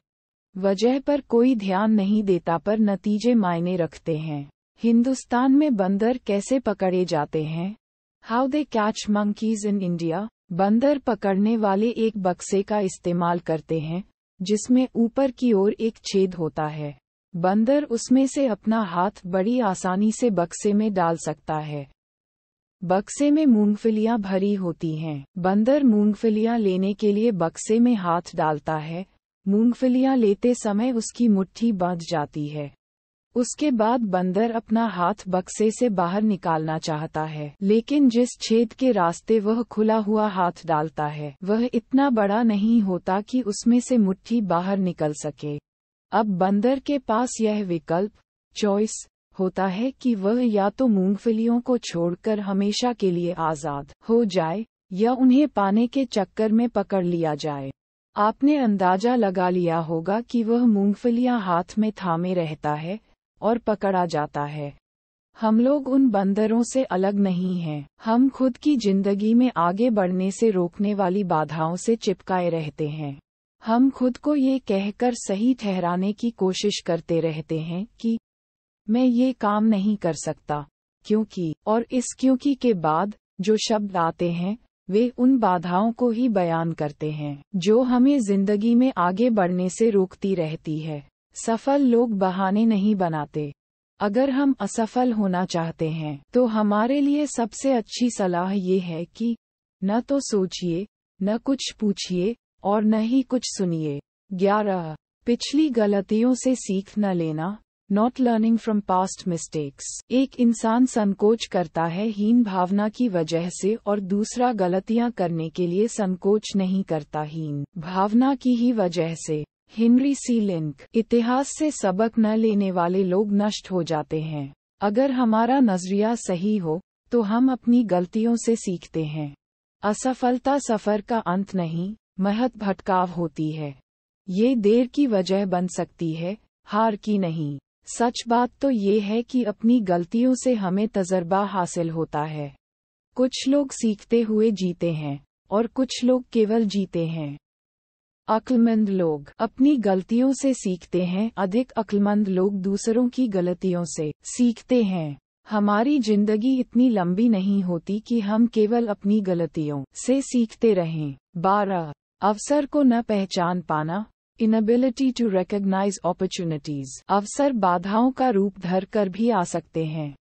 वजह पर कोई ध्यान नहीं देता पर नतीजे मायने रखते हैं। हिंदुस्तान में बंदर कैसे पकड़े जाते हैं? How they catch monkeys in India. बंदर पकड़ने वाले एक बक्से का इस्तेमाल करते हैं जिसमें ऊपर की ओर एक छेद होता है। बंदर उसमें से अपना हाथ बड़ी आसानी से बक्से में डाल सकता है। बक्से में मूंगफलियां भरी होती हैं। बंदर मूंगफलियां लेने के लिए बक्से में हाथ डालता है। मूंगफलियां लेते समय उसकी मुट्ठी बंध जाती है। उसके बाद बंदर अपना हाथ बक्से से बाहर निकालना चाहता है, लेकिन जिस छेद के रास्ते वह खुला हुआ हाथ डालता है वह इतना बड़ा नहीं होता कि उसमें से मुट्ठी बाहर निकल सके। अब बंदर के पास यह विकल्प, चॉइस, होता है कि वह या तो मूंगफलियों को छोड़कर हमेशा के लिए आज़ाद हो जाए या उन्हें पाने के चक्कर में पकड़ लिया जाए। आपने अंदाजा लगा लिया होगा कि वह मूंगफलियां हाथ में थामे रहता है और पकड़ा जाता है। हम लोग उन बंदरों से अलग नहीं हैं। हम खुद की जिंदगी में आगे बढ़ने से रोकने वाली बाधाओं से चिपकाए रहते हैं। हम खुद को ये कहकर सही ठहराने की कोशिश करते रहते हैं कि मैं ये काम नहीं कर सकता, क्योंकि, और इस क्योंकि के बाद जो शब्द आते हैं वे उन बाधाओं को ही बयान करते हैं जो हमें जिंदगी में आगे बढ़ने से रोकती रहती है। सफल लोग बहाने नहीं बनाते। अगर हम असफल होना चाहते हैं तो हमारे लिए सबसे अच्छी सलाह ये है कि न तो सोचिए, न कुछ पूछिए और न ही कुछ सुनिए। 11. पिछली गलतियों से सीख न लेना, not learning from past mistakes. एक इंसान संकोच करता है हीन भावना की वजह से और दूसरा गलतियां करने के लिए संकोच नहीं करता हीन भावना की ही वजह से। हेनरी सी लिंक। इतिहास से सबक न लेने वाले लोग नष्ट हो जाते हैं। अगर हमारा नजरिया सही हो तो हम अपनी गलतियों से सीखते हैं। असफलता सफर का अंत नहीं, महज भटकाव होती है। ये देर की वजह बन सकती है, हार की नहीं। सच बात तो ये है कि अपनी गलतियों से हमें तजर्बा हासिल होता है। कुछ लोग सीखते हुए जीते हैं और कुछ लोग केवल जीते हैं। अक्लमंद लोग अपनी गलतियों से सीखते हैं, अधिक अक्लमंद लोग दूसरों की गलतियों से सीखते हैं। हमारी जिंदगी इतनी लंबी नहीं होती कि हम केवल अपनी गलतियों से सीखते रहें। 12. अवसर को न पहचान पाना, इनएबिलिटी टू रिकॉग्नाइज अपॉर्चुनिटीज। अवसर बाधाओं का रूप धर कर भी आ सकते हैं,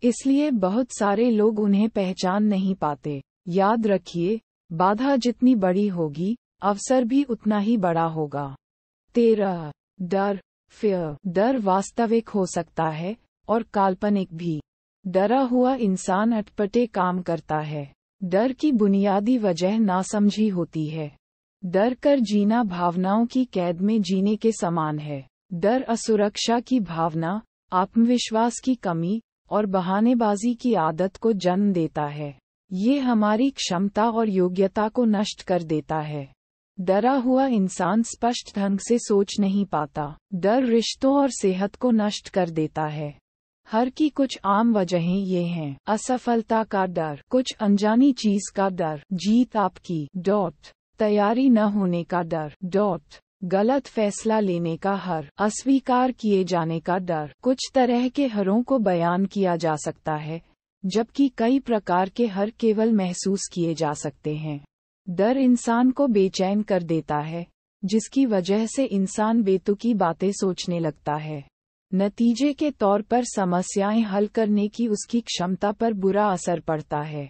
इसलिए बहुत सारे लोग उन्हें पहचान नहीं पाते। याद रखिए, बाधा जितनी बड़ी होगी अवसर भी उतना ही बड़ा होगा। 13. डर, फियर। डर वास्तविक हो सकता है और काल्पनिक भी। डरा हुआ इंसान अटपटे काम करता है। डर की बुनियादी वजह नासमझी होती है। डर कर जीना भावनाओं की कैद में जीने के समान है। डर असुरक्षा की भावना, आत्मविश्वास की कमी और बहानेबाजी की आदत को जन्म देता है। ये हमारी क्षमता और योग्यता को नष्ट कर देता है। डरा हुआ इंसान स्पष्ट ढंग से सोच नहीं पाता। डर रिश्तों और सेहत को नष्ट कर देता है। हर की कुछ आम वजहें ये हैं: असफलता का डर, कुछ अनजानी चीज का डर, जीत आपकी, तैयारी न होने का डर, गलत फैसला लेने का हर, अस्वीकार किए जाने का डर। कुछ तरह के हरों को बयान किया जा सकता है, जबकि कई प्रकार के हर केवल महसूस किए जा सकते हैं। डर इंसान को बेचैन कर देता है, जिसकी वजह से इंसान बेतुकी बातें सोचने लगता है। नतीजे के तौर पर समस्याएं हल करने की उसकी क्षमता पर बुरा असर पड़ता है।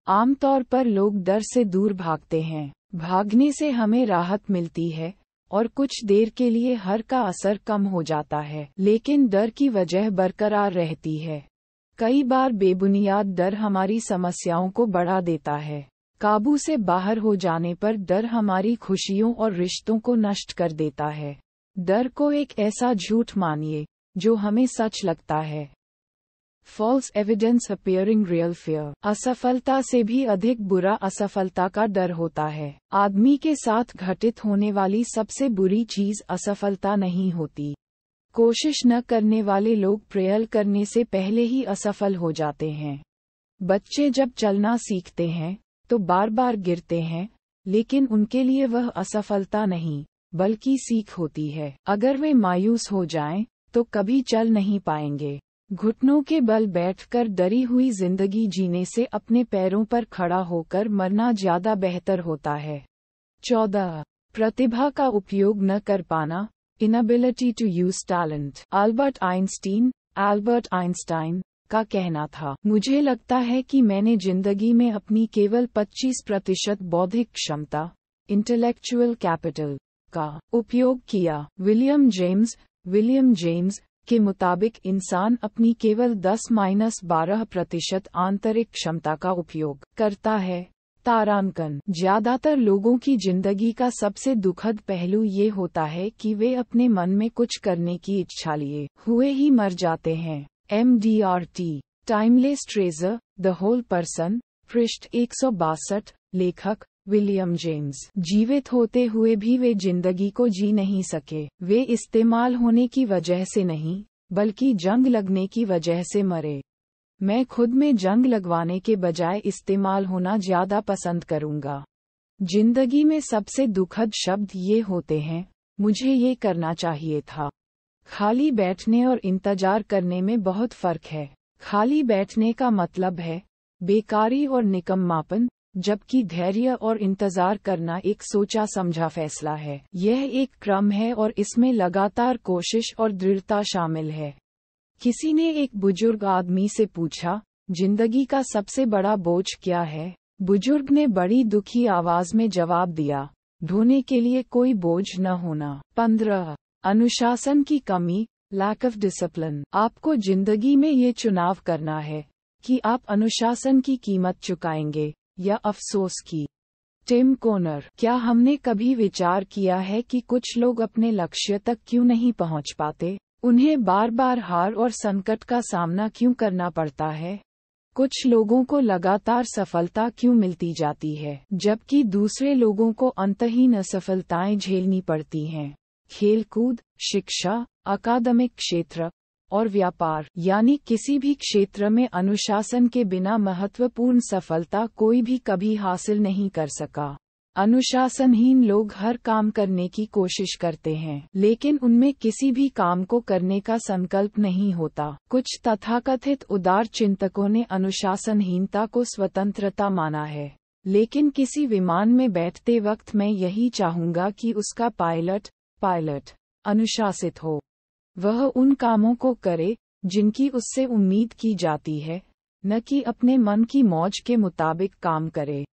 आमतौर पर लोग डर से दूर भागते हैं। भागने से हमें राहत मिलती है और कुछ देर के लिए हर का असर कम हो जाता है, लेकिन डर की वजह बरकरार रहती है। कई बार बेबुनियाद डर हमारी समस्याओं को बढ़ा देता है। काबू से बाहर हो जाने पर डर हमारी खुशियों और रिश्तों को नष्ट कर देता है। डर को एक ऐसा झूठ मानिए जो हमें सच लगता है। False evidence appearing real fear. असफलता से भी अधिक बुरा असफलता का डर होता है। आदमी के साथ घटित होने वाली सबसे बुरी चीज असफलता नहीं होती, कोशिश न करने वाले लोग प्रयास करने से पहले ही असफल हो जाते हैं। बच्चे जब चलना सीखते हैं तो बार बार गिरते हैं, लेकिन उनके लिए वह असफलता नहीं बल्कि सीख होती है। अगर वे मायूस हो जाएं, तो कभी चल नहीं पाएंगे। घुटनों के बल बैठकर डरी हुई जिंदगी जीने से अपने पैरों पर खड़ा होकर मरना ज्यादा बेहतर होता है। 14. प्रतिभा का उपयोग न कर पाना, inability to use talent. Albert Einstein का कहना था, मुझे लगता है कि मैंने जिंदगी में अपनी केवल 25% बौद्धिक क्षमता, इंटेलेक्चुअल कैपिटल, का उपयोग किया। विलियम जेम्स के मुताबिक इंसान अपनी केवल 10-12% आंतरिक क्षमता का उपयोग करता है। तारांकन। ज्यादातर लोगों की जिंदगी का सबसे दुखद पहलू ये होता है कि वे अपने मन में कुछ करने की इच्छा लिए हुए ही मर जाते हैं। MDRT timeless treasure, the whole person, पृष्ठ 162। लेखक विलियम जेम्स। जीवित होते हुए भी वे जिंदगी को जी नहीं सके। वे इस्तेमाल होने की वजह से नहीं, बल्कि जंग लगने की वजह से मरे। मैं खुद में जंग लगवाने के बजाय इस्तेमाल होना ज्यादा पसंद करूंगा। जिंदगी में सबसे दुखद शब्द ये होते हैं, मुझे ये करना चाहिए था। खाली बैठने और इंतजार करने में बहुत फर्क है। खाली बैठने का मतलब है बेकारी और निकम्मापन, जबकि धैर्य और इंतजार करना एक सोचा समझा फैसला है। यह एक क्रम है और इसमें लगातार कोशिश और दृढ़ता शामिल है। किसी ने एक बुजुर्ग आदमी से पूछा, जिंदगी का सबसे बड़ा बोझ क्या है? बुजुर्ग ने बड़ी दुखी आवाज में जवाब दिया, ढोने के लिए कोई बोझ न होना। 15. अनुशासन की कमी, लैक ऑफ डिसिप्लिन। आपको जिंदगी में ये चुनाव करना है कि आप अनुशासन की कीमत चुकाएंगे या अफसोस की। Tim Connor. क्या हमने कभी विचार किया है कि कुछ लोग अपने लक्ष्य तक क्यों नहीं पहुंच पाते? उन्हें बार बार हार और संकट का सामना क्यों करना पड़ता है? कुछ लोगों को लगातार सफलता क्यों मिलती जाती है, जबकि दूसरे लोगों को अंतहीन असफलताएं झेलनी पड़ती हैं? खेलकूद, शिक्षा, अकादमिक क्षेत्र और व्यापार, यानी किसी भी क्षेत्र में अनुशासन के बिना महत्वपूर्ण सफलता कोई भी कभी हासिल नहीं कर सका। अनुशासनहीन लोग हर काम करने की कोशिश करते हैं, लेकिन उनमें किसी भी काम को करने का संकल्प नहीं होता। कुछ तथाकथित उदार चिंतकों ने अनुशासनहीनता को स्वतंत्रता माना है, लेकिन किसी विमान में बैठते वक्त मैं यही चाहूंगा कि उसका पायलट अनुशासित हो। वह उन कामों को करे जिनकी उससे उम्मीद की जाती है, न कि अपने मन की मौज के मुताबिक काम करे।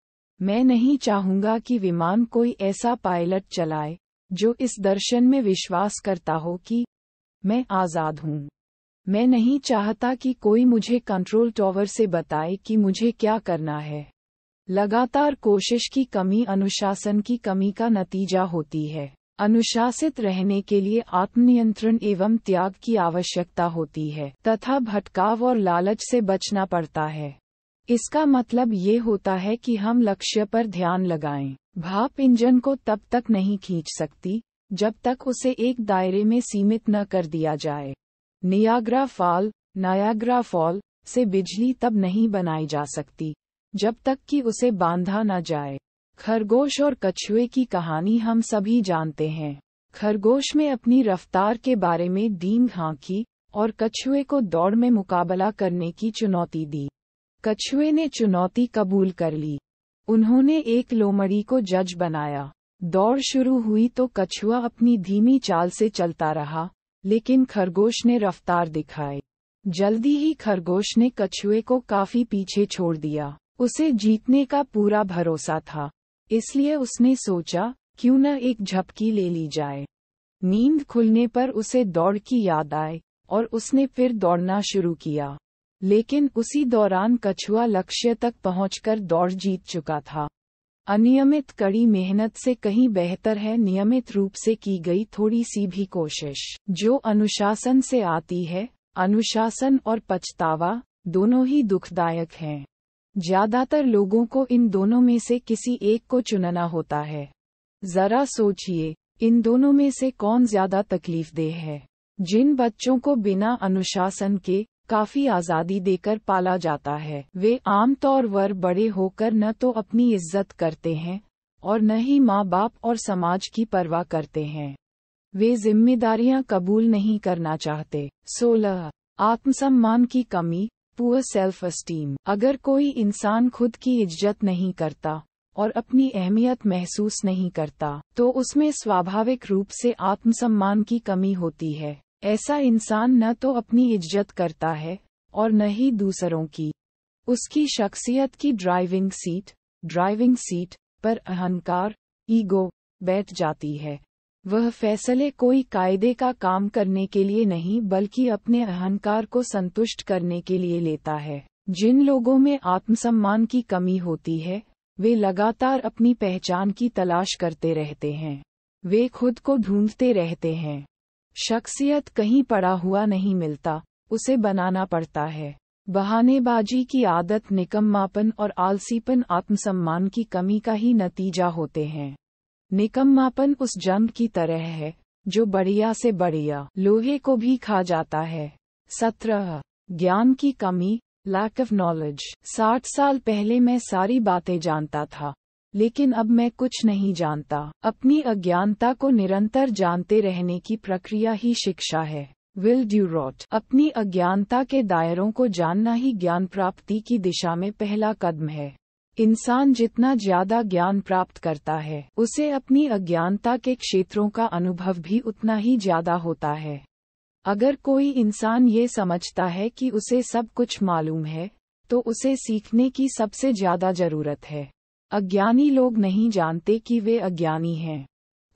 मैं नहीं चाहूंगा कि विमान कोई ऐसा पायलट चलाए जो इस दर्शन में विश्वास करता हो कि मैं आजाद हूं। मैं नहीं चाहता कि कोई मुझे कंट्रोल टॉवर से बताए कि मुझे क्या करना है। लगातार कोशिश की कमी अनुशासन की कमी का नतीजा होती है। अनुशासित रहने के लिए आत्मनियंत्रण एवं त्याग की आवश्यकता होती है तथा भटकाव और लालच से बचना पड़ता है। इसका मतलब ये होता है कि हम लक्ष्य पर ध्यान लगाएं। भाप इंजन को तब तक नहीं खींच सकती जब तक उसे एक दायरे में सीमित न कर दिया जाए। नायाग्रा फॉल से बिजली तब नहीं बनाई जा सकती जब तक कि उसे बांधा न जाए। खरगोश और कछुए की कहानी हम सभी जानते हैं। खरगोश में अपनी रफ्तार के बारे में डींग हाँकी और कछुए को दौड़ में मुकाबला करने की चुनौती दी। कछुए ने चुनौती कबूल कर ली। उन्होंने एक लोमड़ी को जज बनाया। दौड़ शुरू हुई तो कछुआ अपनी धीमी चाल से चलता रहा, लेकिन खरगोश ने रफ्तार दिखाई। जल्दी ही खरगोश ने कछुए को काफी पीछे छोड़ दिया। उसे जीतने का पूरा भरोसा था, इसलिए उसने सोचा क्यों न एक झपकी ले ली जाए। नींद खुलने पर उसे दौड़ की याद आई और उसने फिर दौड़ना शुरू किया, लेकिन उसी दौरान कछुआ लक्ष्य तक पहुंचकर दौड़ जीत चुका था। अनियमित कड़ी मेहनत से कहीं बेहतर है नियमित रूप से की गई थोड़ी सी भी कोशिश, जो अनुशासन से आती है। अनुशासन और पछतावा दोनों ही दुखदायक हैं। ज्यादातर लोगों को इन दोनों में से किसी एक को चुनना होता है। जरा सोचिए, इन दोनों में से कौन ज्यादा तकलीफदेह है? जिन बच्चों को बिना अनुशासन के काफी आजादी देकर पाला जाता है, वे आमतौर पर बड़े होकर न तो अपनी इज्जत करते हैं और न ही माँ बाप और समाज की परवाह करते हैं। वे जिम्मेदारियां कबूल नहीं करना चाहते। 16. आत्मसम्मान की कमी, पुअर सेल्फ एस्टीम। अगर कोई इंसान खुद की इज्जत नहीं करता और अपनी अहमियत महसूस नहीं करता, तो उसमें स्वाभाविक रूप से आत्मसम्मान की कमी होती है। ऐसा इंसान न तो अपनी इज्जत करता है और न ही दूसरों की। उसकी शख्सियत की ड्राइविंग सीट पर अहंकार, ईगो, बैठ जाती है। वह फैसले कोई कायदे का काम करने के लिए नहीं बल्कि अपने अहंकार को संतुष्ट करने के लिए लेता है। जिन लोगों में आत्मसम्मान की कमी होती है, वे लगातार अपनी पहचान की तलाश करते रहते हैं। वे खुद को ढूंढते रहते हैं। शख्सियत कहीं पड़ा हुआ नहीं मिलता, उसे बनाना पड़ता है। बहानेबाजी की आदत, निकम्मापन और आलसीपन आत्मसम्मान की कमी का ही नतीजा होते हैं। निकम्मापन उस जंग की तरह है जो बढ़िया से बढ़िया लोहे को भी खा जाता है। 17. ज्ञान की कमी, लैक ऑफ नॉलेज। 60 साल पहले मैं सारी बातें जानता था, लेकिन अब मैं कुछ नहीं जानता। अपनी अज्ञानता को निरंतर जानते रहने की प्रक्रिया ही शिक्षा है। विल ड्यूरॉट। अपनी अज्ञानता के दायरों को जानना ही ज्ञान प्राप्ति की दिशा में पहला कदम है। इंसान जितना ज्यादा ज्ञान प्राप्त करता है, उसे अपनी अज्ञानता के क्षेत्रों का अनुभव भी उतना ही ज्यादा होता है। अगर कोई इंसान ये समझता है कि उसे सब कुछ मालूम है, तो उसे सीखने की सबसे ज्यादा जरूरत है। अज्ञानी लोग नहीं जानते कि वे अज्ञानी हैं।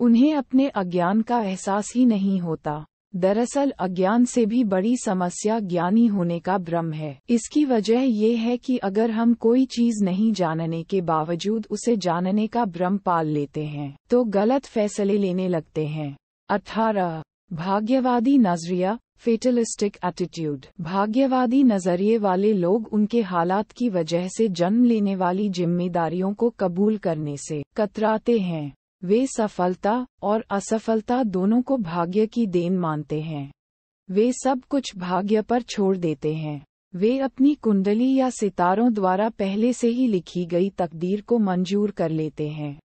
उन्हें अपने अज्ञान का एहसास ही नहीं होता। दरअसल अज्ञान से भी बड़ी समस्या ज्ञानी होने का भ्रम है। इसकी वजह ये है कि अगर हम कोई चीज नहीं जानने के बावजूद उसे जानने का भ्रम पाल लेते हैं, तो गलत फैसले लेने लगते हैं। 18. भाग्यवादी नजरिया, फेटलिस्टिक एटीट्यूड। भाग्यवादी नजरिए वाले लोग उनके हालात की वजह से जन्म लेने वाली जिम्मेदारियों को कबूल करने से कतराते हैं। वे सफलता और असफलता दोनों को भाग्य की देन मानते हैं। वे सब कुछ भाग्य पर छोड़ देते हैं। वे अपनी कुंडली या सितारों द्वारा पहले से ही लिखी गई तकदीर को मंजूर कर लेते हैं।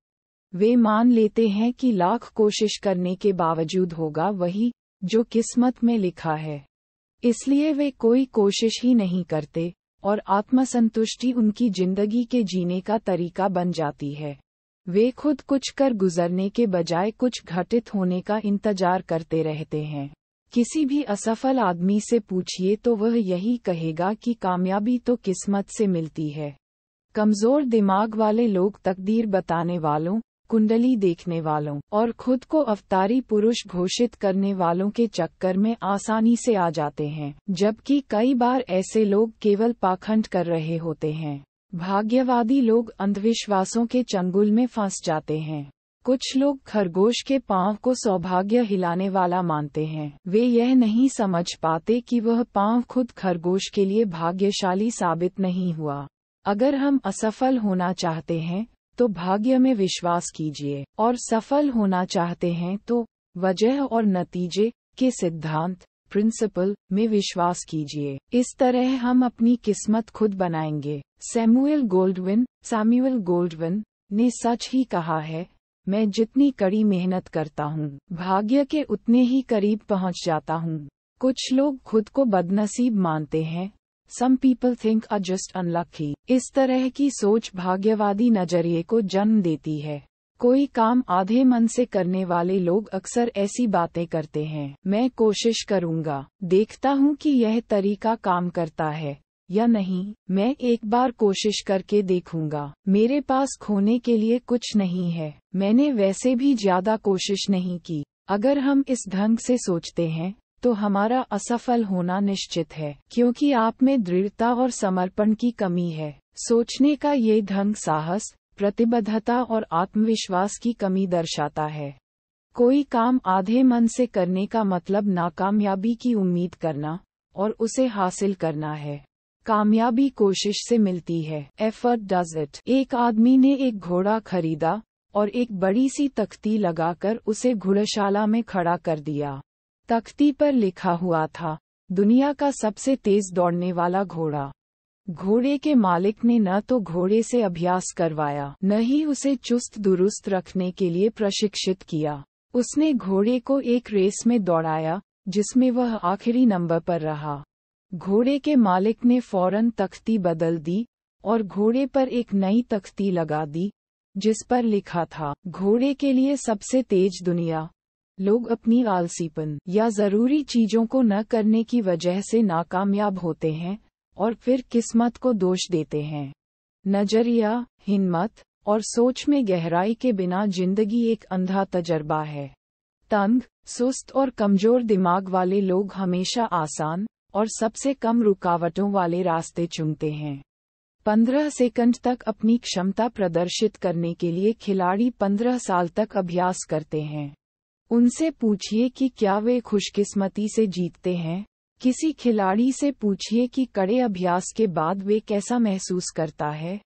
वे मान लेते हैं कि लाख कोशिश करने के बावजूद होगा वही जो किस्मत में लिखा है। इसलिए वे कोई कोशिश ही नहीं करते और आत्मसंतुष्टि उनकी जिंदगी के जीने का तरीका बन जाती है। वे खुद कुछ कर गुजरने के बजाय कुछ घटित होने का इंतजार करते रहते हैं। किसी भी असफल आदमी से पूछिए तो वह यही कहेगा कि कामयाबी तो किस्मत से मिलती है। कमजोर दिमाग वाले लोग तकदीर बताने वालों, कुंडली देखने वालों और खुद को अवतारी पुरुष घोषित करने वालों के चक्कर में आसानी से आ जाते हैं, जबकि कई बार ऐसे लोग केवल पाखंड कर रहे होते हैं। भाग्यवादी लोग अंधविश्वासों के चंगुल में फंस जाते हैं। कुछ लोग खरगोश के पांव को सौभाग्य हिलाने वाला मानते हैं। वे यह नहीं समझ पाते कि वह पांव खुद खरगोश के लिए भाग्यशाली साबित नहीं हुआ। अगर हम असफल होना चाहते हैं तो भाग्य में विश्वास कीजिए, और सफल होना चाहते हैं तो वजह और नतीजे के सिद्धांत प्रिंसिपल में विश्वास कीजिए। इस तरह हम अपनी किस्मत खुद बनाएंगे। सैमुअल गोल्डविन ने सच ही कहा है, मैं जितनी कड़ी मेहनत करता हूँ, भाग्य के उतने ही करीब पहुँच जाता हूँ। कुछ लोग खुद को बदनसीब मानते हैं। Some people think are just unlucky। इस तरह की सोच भाग्यवादी नजरिए को जन्म देती है। कोई काम आधे मन से करने वाले लोग अक्सर ऐसी बातें करते हैं, मैं कोशिश करूँगा, देखता हूँ कि यह तरीका काम करता है या नहीं, मैं एक बार कोशिश करके देखूंगा, मेरे पास खोने के लिए कुछ नहीं है, मैंने वैसे भी ज्यादा कोशिश नहीं की। अगर हम इस ढंग से सोचते हैं तो हमारा असफल होना निश्चित है, क्योंकि आप में दृढ़ता और समर्पण की कमी है। सोचने का ये ढंग साहस, प्रतिबद्धता और आत्मविश्वास की कमी दर्शाता है। कोई काम आधे मन से करने का मतलब नाकामयाबी की उम्मीद करना और उसे हासिल करना है। कामयाबी कोशिश से मिलती है। Effort does it. एक आदमी ने एक घोड़ा खरीदा और एक बड़ी सी तख्ती लगाकर उसे घुड़शाला में खड़ा कर दिया। तख्ती पर लिखा हुआ था, दुनिया का सबसे तेज दौड़ने वाला घोड़ा। घोड़े के मालिक ने न तो घोड़े से अभ्यास करवाया, न ही उसे चुस्त दुरुस्त रखने के लिए प्रशिक्षित किया। उसने घोड़े को एक रेस में दौड़ाया, जिसमें वह आखिरी नंबर पर रहा। घोड़े के मालिक ने फौरन तख्ती बदल दी और घोड़े पर एक नई तख्ती लगा दी, जिस पर लिखा था, घोड़े के लिए सबसे तेज दुनिया। लोग अपनी आलसीपन या जरूरी चीजों को न करने की वजह से नाकामयाब होते हैं और फिर किस्मत को दोष देते हैं। नजरिया, हिम्मत और सोच में गहराई के बिना जिंदगी एक अंधा तजर्बा है। तंग, सुस्त और कमजोर दिमाग वाले लोग हमेशा आसान और सबसे कम रुकावटों वाले रास्ते चुनते हैं। 15 सेकंड तक अपनी क्षमता प्रदर्शित करने के लिए खिलाड़ी 15 साल तक अभ्यास करते हैं। उनसे पूछिए कि क्या वे खुशकिस्मती से जीतते हैं। किसी खिलाड़ी से पूछिए कि कड़े अभ्यास के बाद वे कैसा महसूस करता है।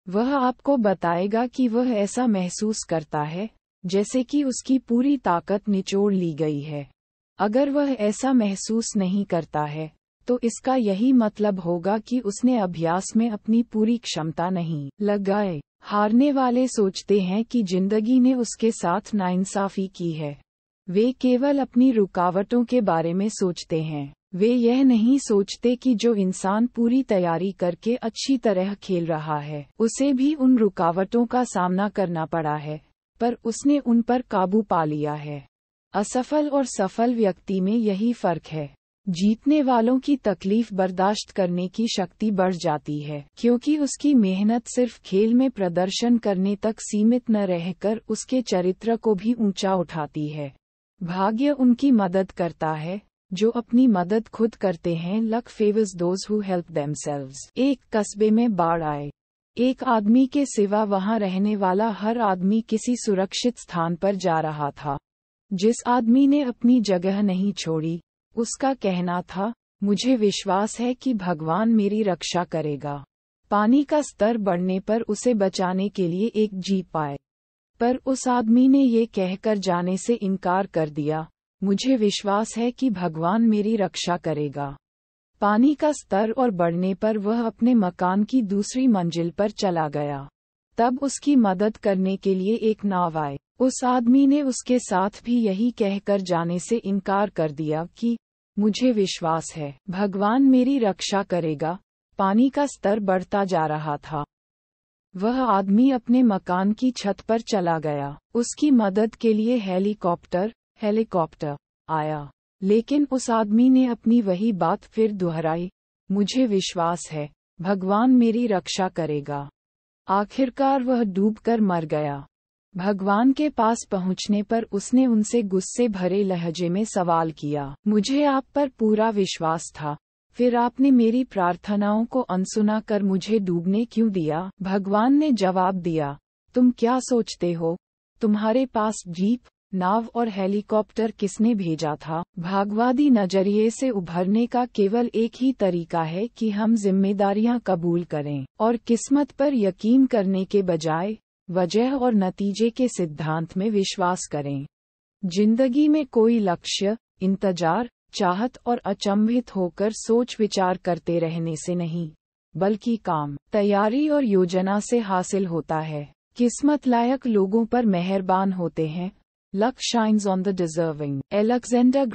वह आपको बताएगा कि वह ऐसा महसूस करता है जैसे कि उसकी पूरी ताकत निचोड़ ली गई है। अगर वह ऐसा महसूस नहीं करता है, तो इसका यही मतलब होगा कि उसने अभ्यास में अपनी पूरी क्षमता नहीं लगाई। हारने वाले सोचते हैं कि जिंदगी ने उसके साथ नाइंसाफी की है। वे केवल अपनी रुकावटों के बारे में सोचते हैं। वे यह नहीं सोचते कि जो इंसान पूरी तैयारी करके अच्छी तरह खेल रहा है, उसे भी उन रुकावटों का सामना करना पड़ा है, पर उसने उन पर काबू पा लिया है। असफल और सफल व्यक्ति में यही फर्क है। जीतने वालों की तकलीफ बर्दाश्त करने की शक्ति बढ़ जाती है, क्योंकि उसकी मेहनत सिर्फ खेल में प्रदर्शन करने तक सीमित न रहकर उसके चरित्र को भी ऊंचा उठाती है। भाग्य उनकी मदद करता है जो अपनी मदद खुद करते हैं। Luck favours those who help themselves. एक कस्बे में बाढ़ आए। एक आदमी के सिवा वहां रहने वाला हर आदमी किसी सुरक्षित स्थान पर जा रहा था। जिस आदमी ने अपनी जगह नहीं छोड़ी, उसका कहना था, मुझे विश्वास है कि भगवान मेरी रक्षा करेगा। पानी का स्तर बढ़ने पर उसे बचाने के लिए एक जीप आए, पर उस आदमी ने ये कहकर जाने से इनकार कर दिया, मुझे विश्वास है कि भगवान मेरी रक्षा करेगा। पानी का स्तर और बढ़ने पर वह अपने मकान की दूसरी मंजिल पर चला गया। तब उसकी मदद करने के लिए एक नाव आई। उस आदमी ने उसके साथ भी यही कहकर जाने से इनकार कर दिया कि मुझे विश्वास है, भगवान मेरी रक्षा करेगा। पानी का स्तर बढ़ता जा रहा था। वह आदमी अपने मकान की छत पर चला गया। उसकी मदद के लिए हेलीकॉप्टर आया, लेकिन उस आदमी ने अपनी वही बात फिर दोहराई, मुझे विश्वास है, भगवान मेरी रक्षा करेगा। आखिरकार वह डूबकर मर गया। भगवान के पास पहुंचने पर उसने उनसे गुस्से भरे लहजे में सवाल किया, मुझे आप पर पूरा विश्वास था, फिर आपने मेरी प्रार्थनाओं को अनसुना कर मुझे डूबने क्यों दिया? भगवान ने जवाब दिया, तुम क्या सोचते हो? तुम्हारे पास जीप, नाव और हेलीकॉप्टर किसने भेजा था? भागवादी नजरिए से उभरने का केवल एक ही तरीका है कि हम जिम्मेदारियां कबूल करें और किस्मत पर यकीन करने के बजाय वजह और नतीजे के सिद्धांत में विश्वास करें। जिंदगी में कोई लक्ष्य, इंतजार, चाहत और अचंभित होकर सोच विचार करते रहने से नहीं, बल्कि काम, तैयारी और योजना से हासिल होता है। किस्मत लायक लोगों पर मेहरबान होते हैं। Luck shines on the deserving. Alexander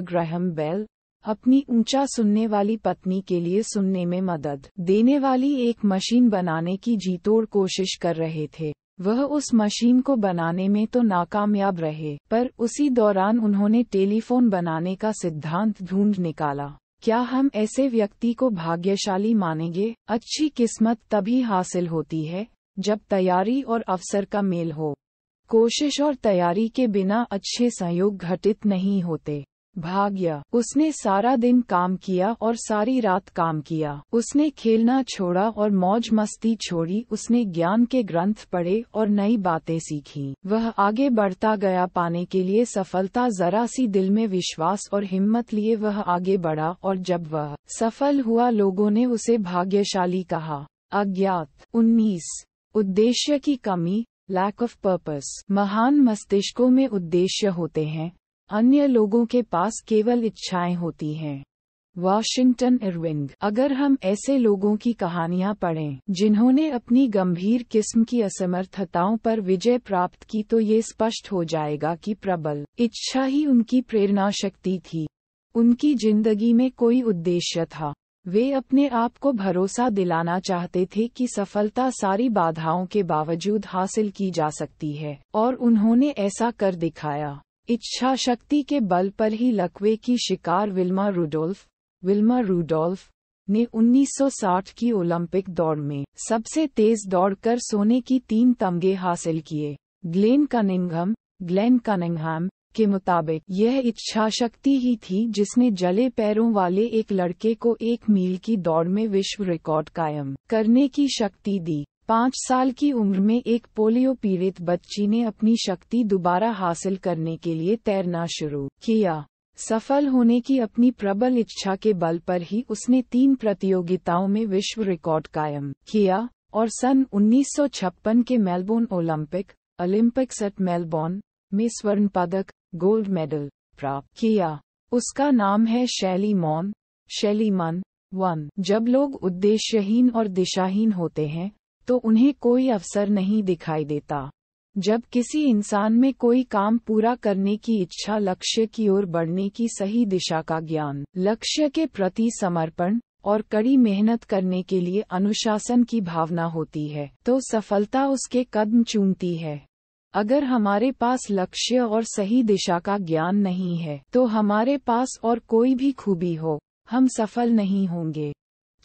Graham Bell अपनी ऊंचा सुनने वाली पत्नी के लिए सुनने में मदद देने वाली एक मशीन बनाने की जीतोड़ कोशिश कर रहे थे। वह उस मशीन को बनाने में तो नाकामयाब रहे, पर उसी दौरान उन्होंने टेलीफोन बनाने का सिद्धांत ढूंढ निकाला। क्या हम ऐसे व्यक्ति को भाग्यशाली मानेंगे? अच्छी किस्मत तभी हासिल होती है जब तैयारी और अवसर का मेल हो। कोशिश और तैयारी के बिना अच्छे संयोग घटित नहीं होते। भाग्य। उसने सारा दिन काम किया और सारी रात काम किया। उसने खेलना छोड़ा और मौज मस्ती छोड़ी। उसने ज्ञान के ग्रंथ पढ़े और नई बातें सीखी। वह आगे बढ़ता गया। पाने के लिए सफलता जरा सी दिल में विश्वास और हिम्मत लिए वह आगे बढ़ा, और जब वह सफल हुआ लोगों ने उसे भाग्यशाली कहा। अज्ञात। 19। उद्देश्य की कमी, लैक ऑफ पर्पस। महान मस्तिष्कों में उद्देश्य होते हैं, अन्य लोगों के पास केवल इच्छाएं होती हैं। Washington Irving. अगर हम ऐसे लोगों की कहानियां पढ़ें जिन्होंने अपनी गंभीर किस्म की असमर्थताओं पर विजय प्राप्त की, तो ये स्पष्ट हो जाएगा कि प्रबल इच्छा ही उनकी प्रेरणा शक्ति थी। उनकी जिंदगी में कोई उद्देश्य था। वे अपने आप को भरोसा दिलाना चाहते थे कि सफलता सारी बाधाओं के बावजूद हासिल की जा सकती है, और उन्होंने ऐसा कर दिखाया। इच्छा शक्ति के बल पर ही लकवे की शिकार विल्मा रुडोल्फ ने 1960 की ओलंपिक दौड़ में सबसे तेज दौड़कर सोने की 3 तमगे हासिल किए। ग्लेन कनिंघम के मुताबिक यह इच्छा शक्ति ही थी जिसने जले पैरों वाले एक लड़के को 1 मील की दौड़ में विश्व रिकॉर्ड कायम करने की शक्ति दी। 5 साल की उम्र में एक पोलियो पीड़ित बच्ची ने अपनी शक्ति दोबारा हासिल करने के लिए तैरना शुरू किया। सफल होने की अपनी प्रबल इच्छा के बल पर ही उसने 3 प्रतियोगिताओं में विश्व रिकॉर्ड कायम किया और सन 1956 के मेलबोर्न ओलंपिक्स एट मेलबोर्न में स्वर्ण पदक गोल्ड मेडल प्राप्त किया। उसका नाम है शैली मन 1। जब लोग उद्देश्यहीन और दिशाहीन होते हैं तो उन्हें कोई अवसर नहीं दिखाई देता। जब किसी इंसान में कोई काम पूरा करने की इच्छा, लक्ष्य की ओर बढ़ने की सही दिशा का ज्ञान, लक्ष्य के प्रति समर्पण और कड़ी मेहनत करने के लिए अनुशासन की भावना होती है, तो सफलता उसके कदम चूमती है। अगर हमारे पास लक्ष्य और सही दिशा का ज्ञान नहीं है, तो हमारे पास और कोई भी खूबी हो, हम सफल नहीं होंगे।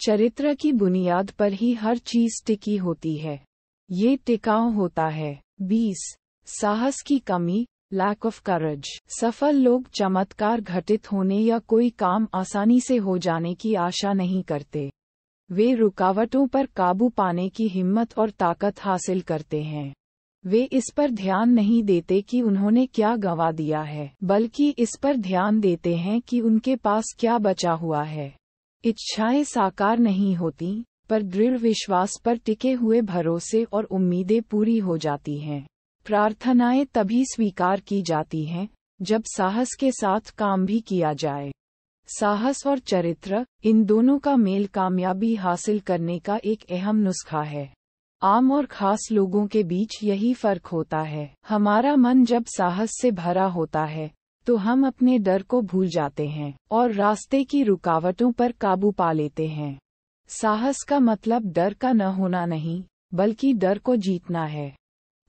चरित्र की बुनियाद पर ही हर चीज टिकी होती है। ये टिकाऊ होता है। 20। साहस की कमी, लैक ऑफ करेज। सफल लोग चमत्कार घटित होने या कोई काम आसानी से हो जाने की आशा नहीं करते। वे रुकावटों पर काबू पाने की हिम्मत और ताकत हासिल करते हैं। वे इस पर ध्यान नहीं देते कि उन्होंने क्या गंवा दिया है, बल्कि इस पर ध्यान देते हैं कि उनके पास क्या बचा हुआ है। इच्छाएं साकार नहीं होती, पर दृढ़ विश्वास पर टिके हुए भरोसे और उम्मीदें पूरी हो जाती हैं। प्रार्थनाएं तभी स्वीकार की जाती हैं जब साहस के साथ काम भी किया जाए। साहस और चरित्र, इन दोनों का मेल कामयाबी हासिल करने का एक अहम नुस्खा है। आम और खास लोगों के बीच यही फर्क होता है। हमारा मन जब साहस से भरा होता है तो हम अपने डर को भूल जाते हैं और रास्ते की रुकावटों पर काबू पा लेते हैं। साहस का मतलब डर का न होना नहीं, बल्कि डर को जीतना है।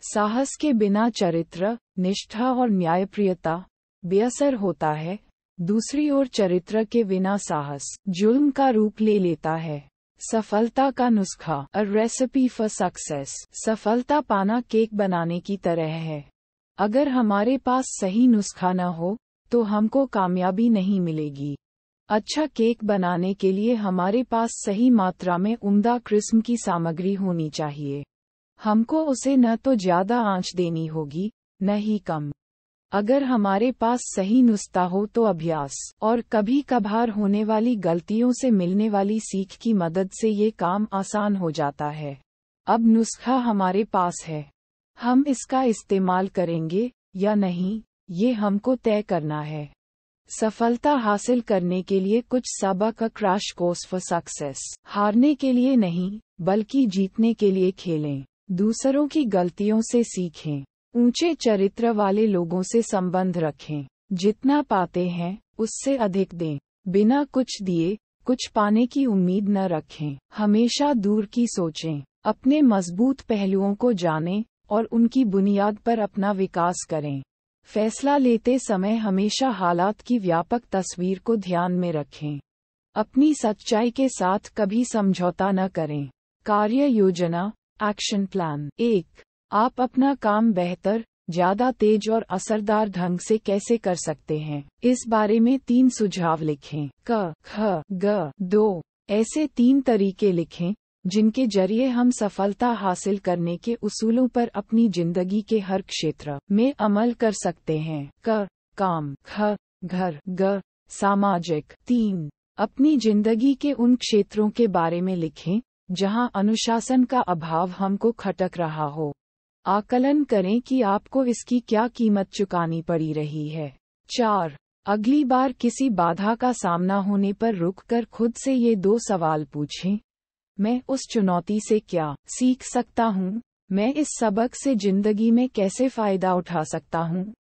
साहस के बिना चरित्र, निष्ठा और न्यायप्रियता बेअसर होता है। दूसरी ओर चरित्र के बिना साहस जुल्म का रूप ले लेता है। सफलता का नुस्खा, अ रेसिपी फॉर सक्सेस। सफलता पाना केक बनाने की तरह है। अगर हमारे पास सही नुस्खा न हो तो हमको कामयाबी नहीं मिलेगी। अच्छा केक बनाने के लिए हमारे पास सही मात्रा में उम्दा किस्म की सामग्री होनी चाहिए। हमको उसे न तो ज्यादा आंच देनी होगी, न ही कम। अगर हमारे पास सही नुस्खा हो तो अभ्यास और कभी कभार होने वाली गलतियों से मिलने वाली सीख की मदद से ये काम आसान हो जाता है। अब नुस्खा हमारे पास है, हम इसका इस्तेमाल करेंगे या नहीं, ये हमको तय करना है। सफलता हासिल करने के लिए कुछ सबक, क्रैश कोर्स फॉर सक्सेस। हारने के लिए नहीं, बल्कि जीतने के लिए खेलें। दूसरों की गलतियों से सीखें। ऊंचे चरित्र वाले लोगों से संबंध रखें। जितना पाते हैं उससे अधिक दें। बिना कुछ दिए कुछ पाने की उम्मीद न रखें। हमेशा दूर की सोचें। अपने मजबूत पहलुओं को जानें और उनकी बुनियाद पर अपना विकास करें। फैसला लेते समय हमेशा हालात की व्यापक तस्वीर को ध्यान में रखें। अपनी सच्चाई के साथ कभी समझौता न करें। कार्य योजना, एक्शन प्लान। 1. आप अपना काम बेहतर, ज्यादा तेज और असरदार ढंग से कैसे कर सकते हैं, इस बारे में 3 सुझाव लिखें। क, ख, ग। 2. ऐसे 3 तरीके लिखें जिनके जरिए हम सफलता हासिल करने के उसूलों पर अपनी जिंदगी के हर क्षेत्र में अमल कर सकते हैं। क, काम। ख, घर। ग, सामाजिक। 3. अपनी जिंदगी के उन क्षेत्रों के बारे में लिखें जहां अनुशासन का अभाव हमको खटक रहा हो। आकलन करें कि आपको इसकी क्या कीमत चुकानी पड़ी रही है। 4. अगली बार किसी बाधा का सामना होने पर रुककर खुद से ये 2 सवाल पूछें। मैं उस चुनौती से क्या सीख सकता हूँ? मैं इस सबक से जिंदगी में कैसे फायदा उठा सकता हूँ?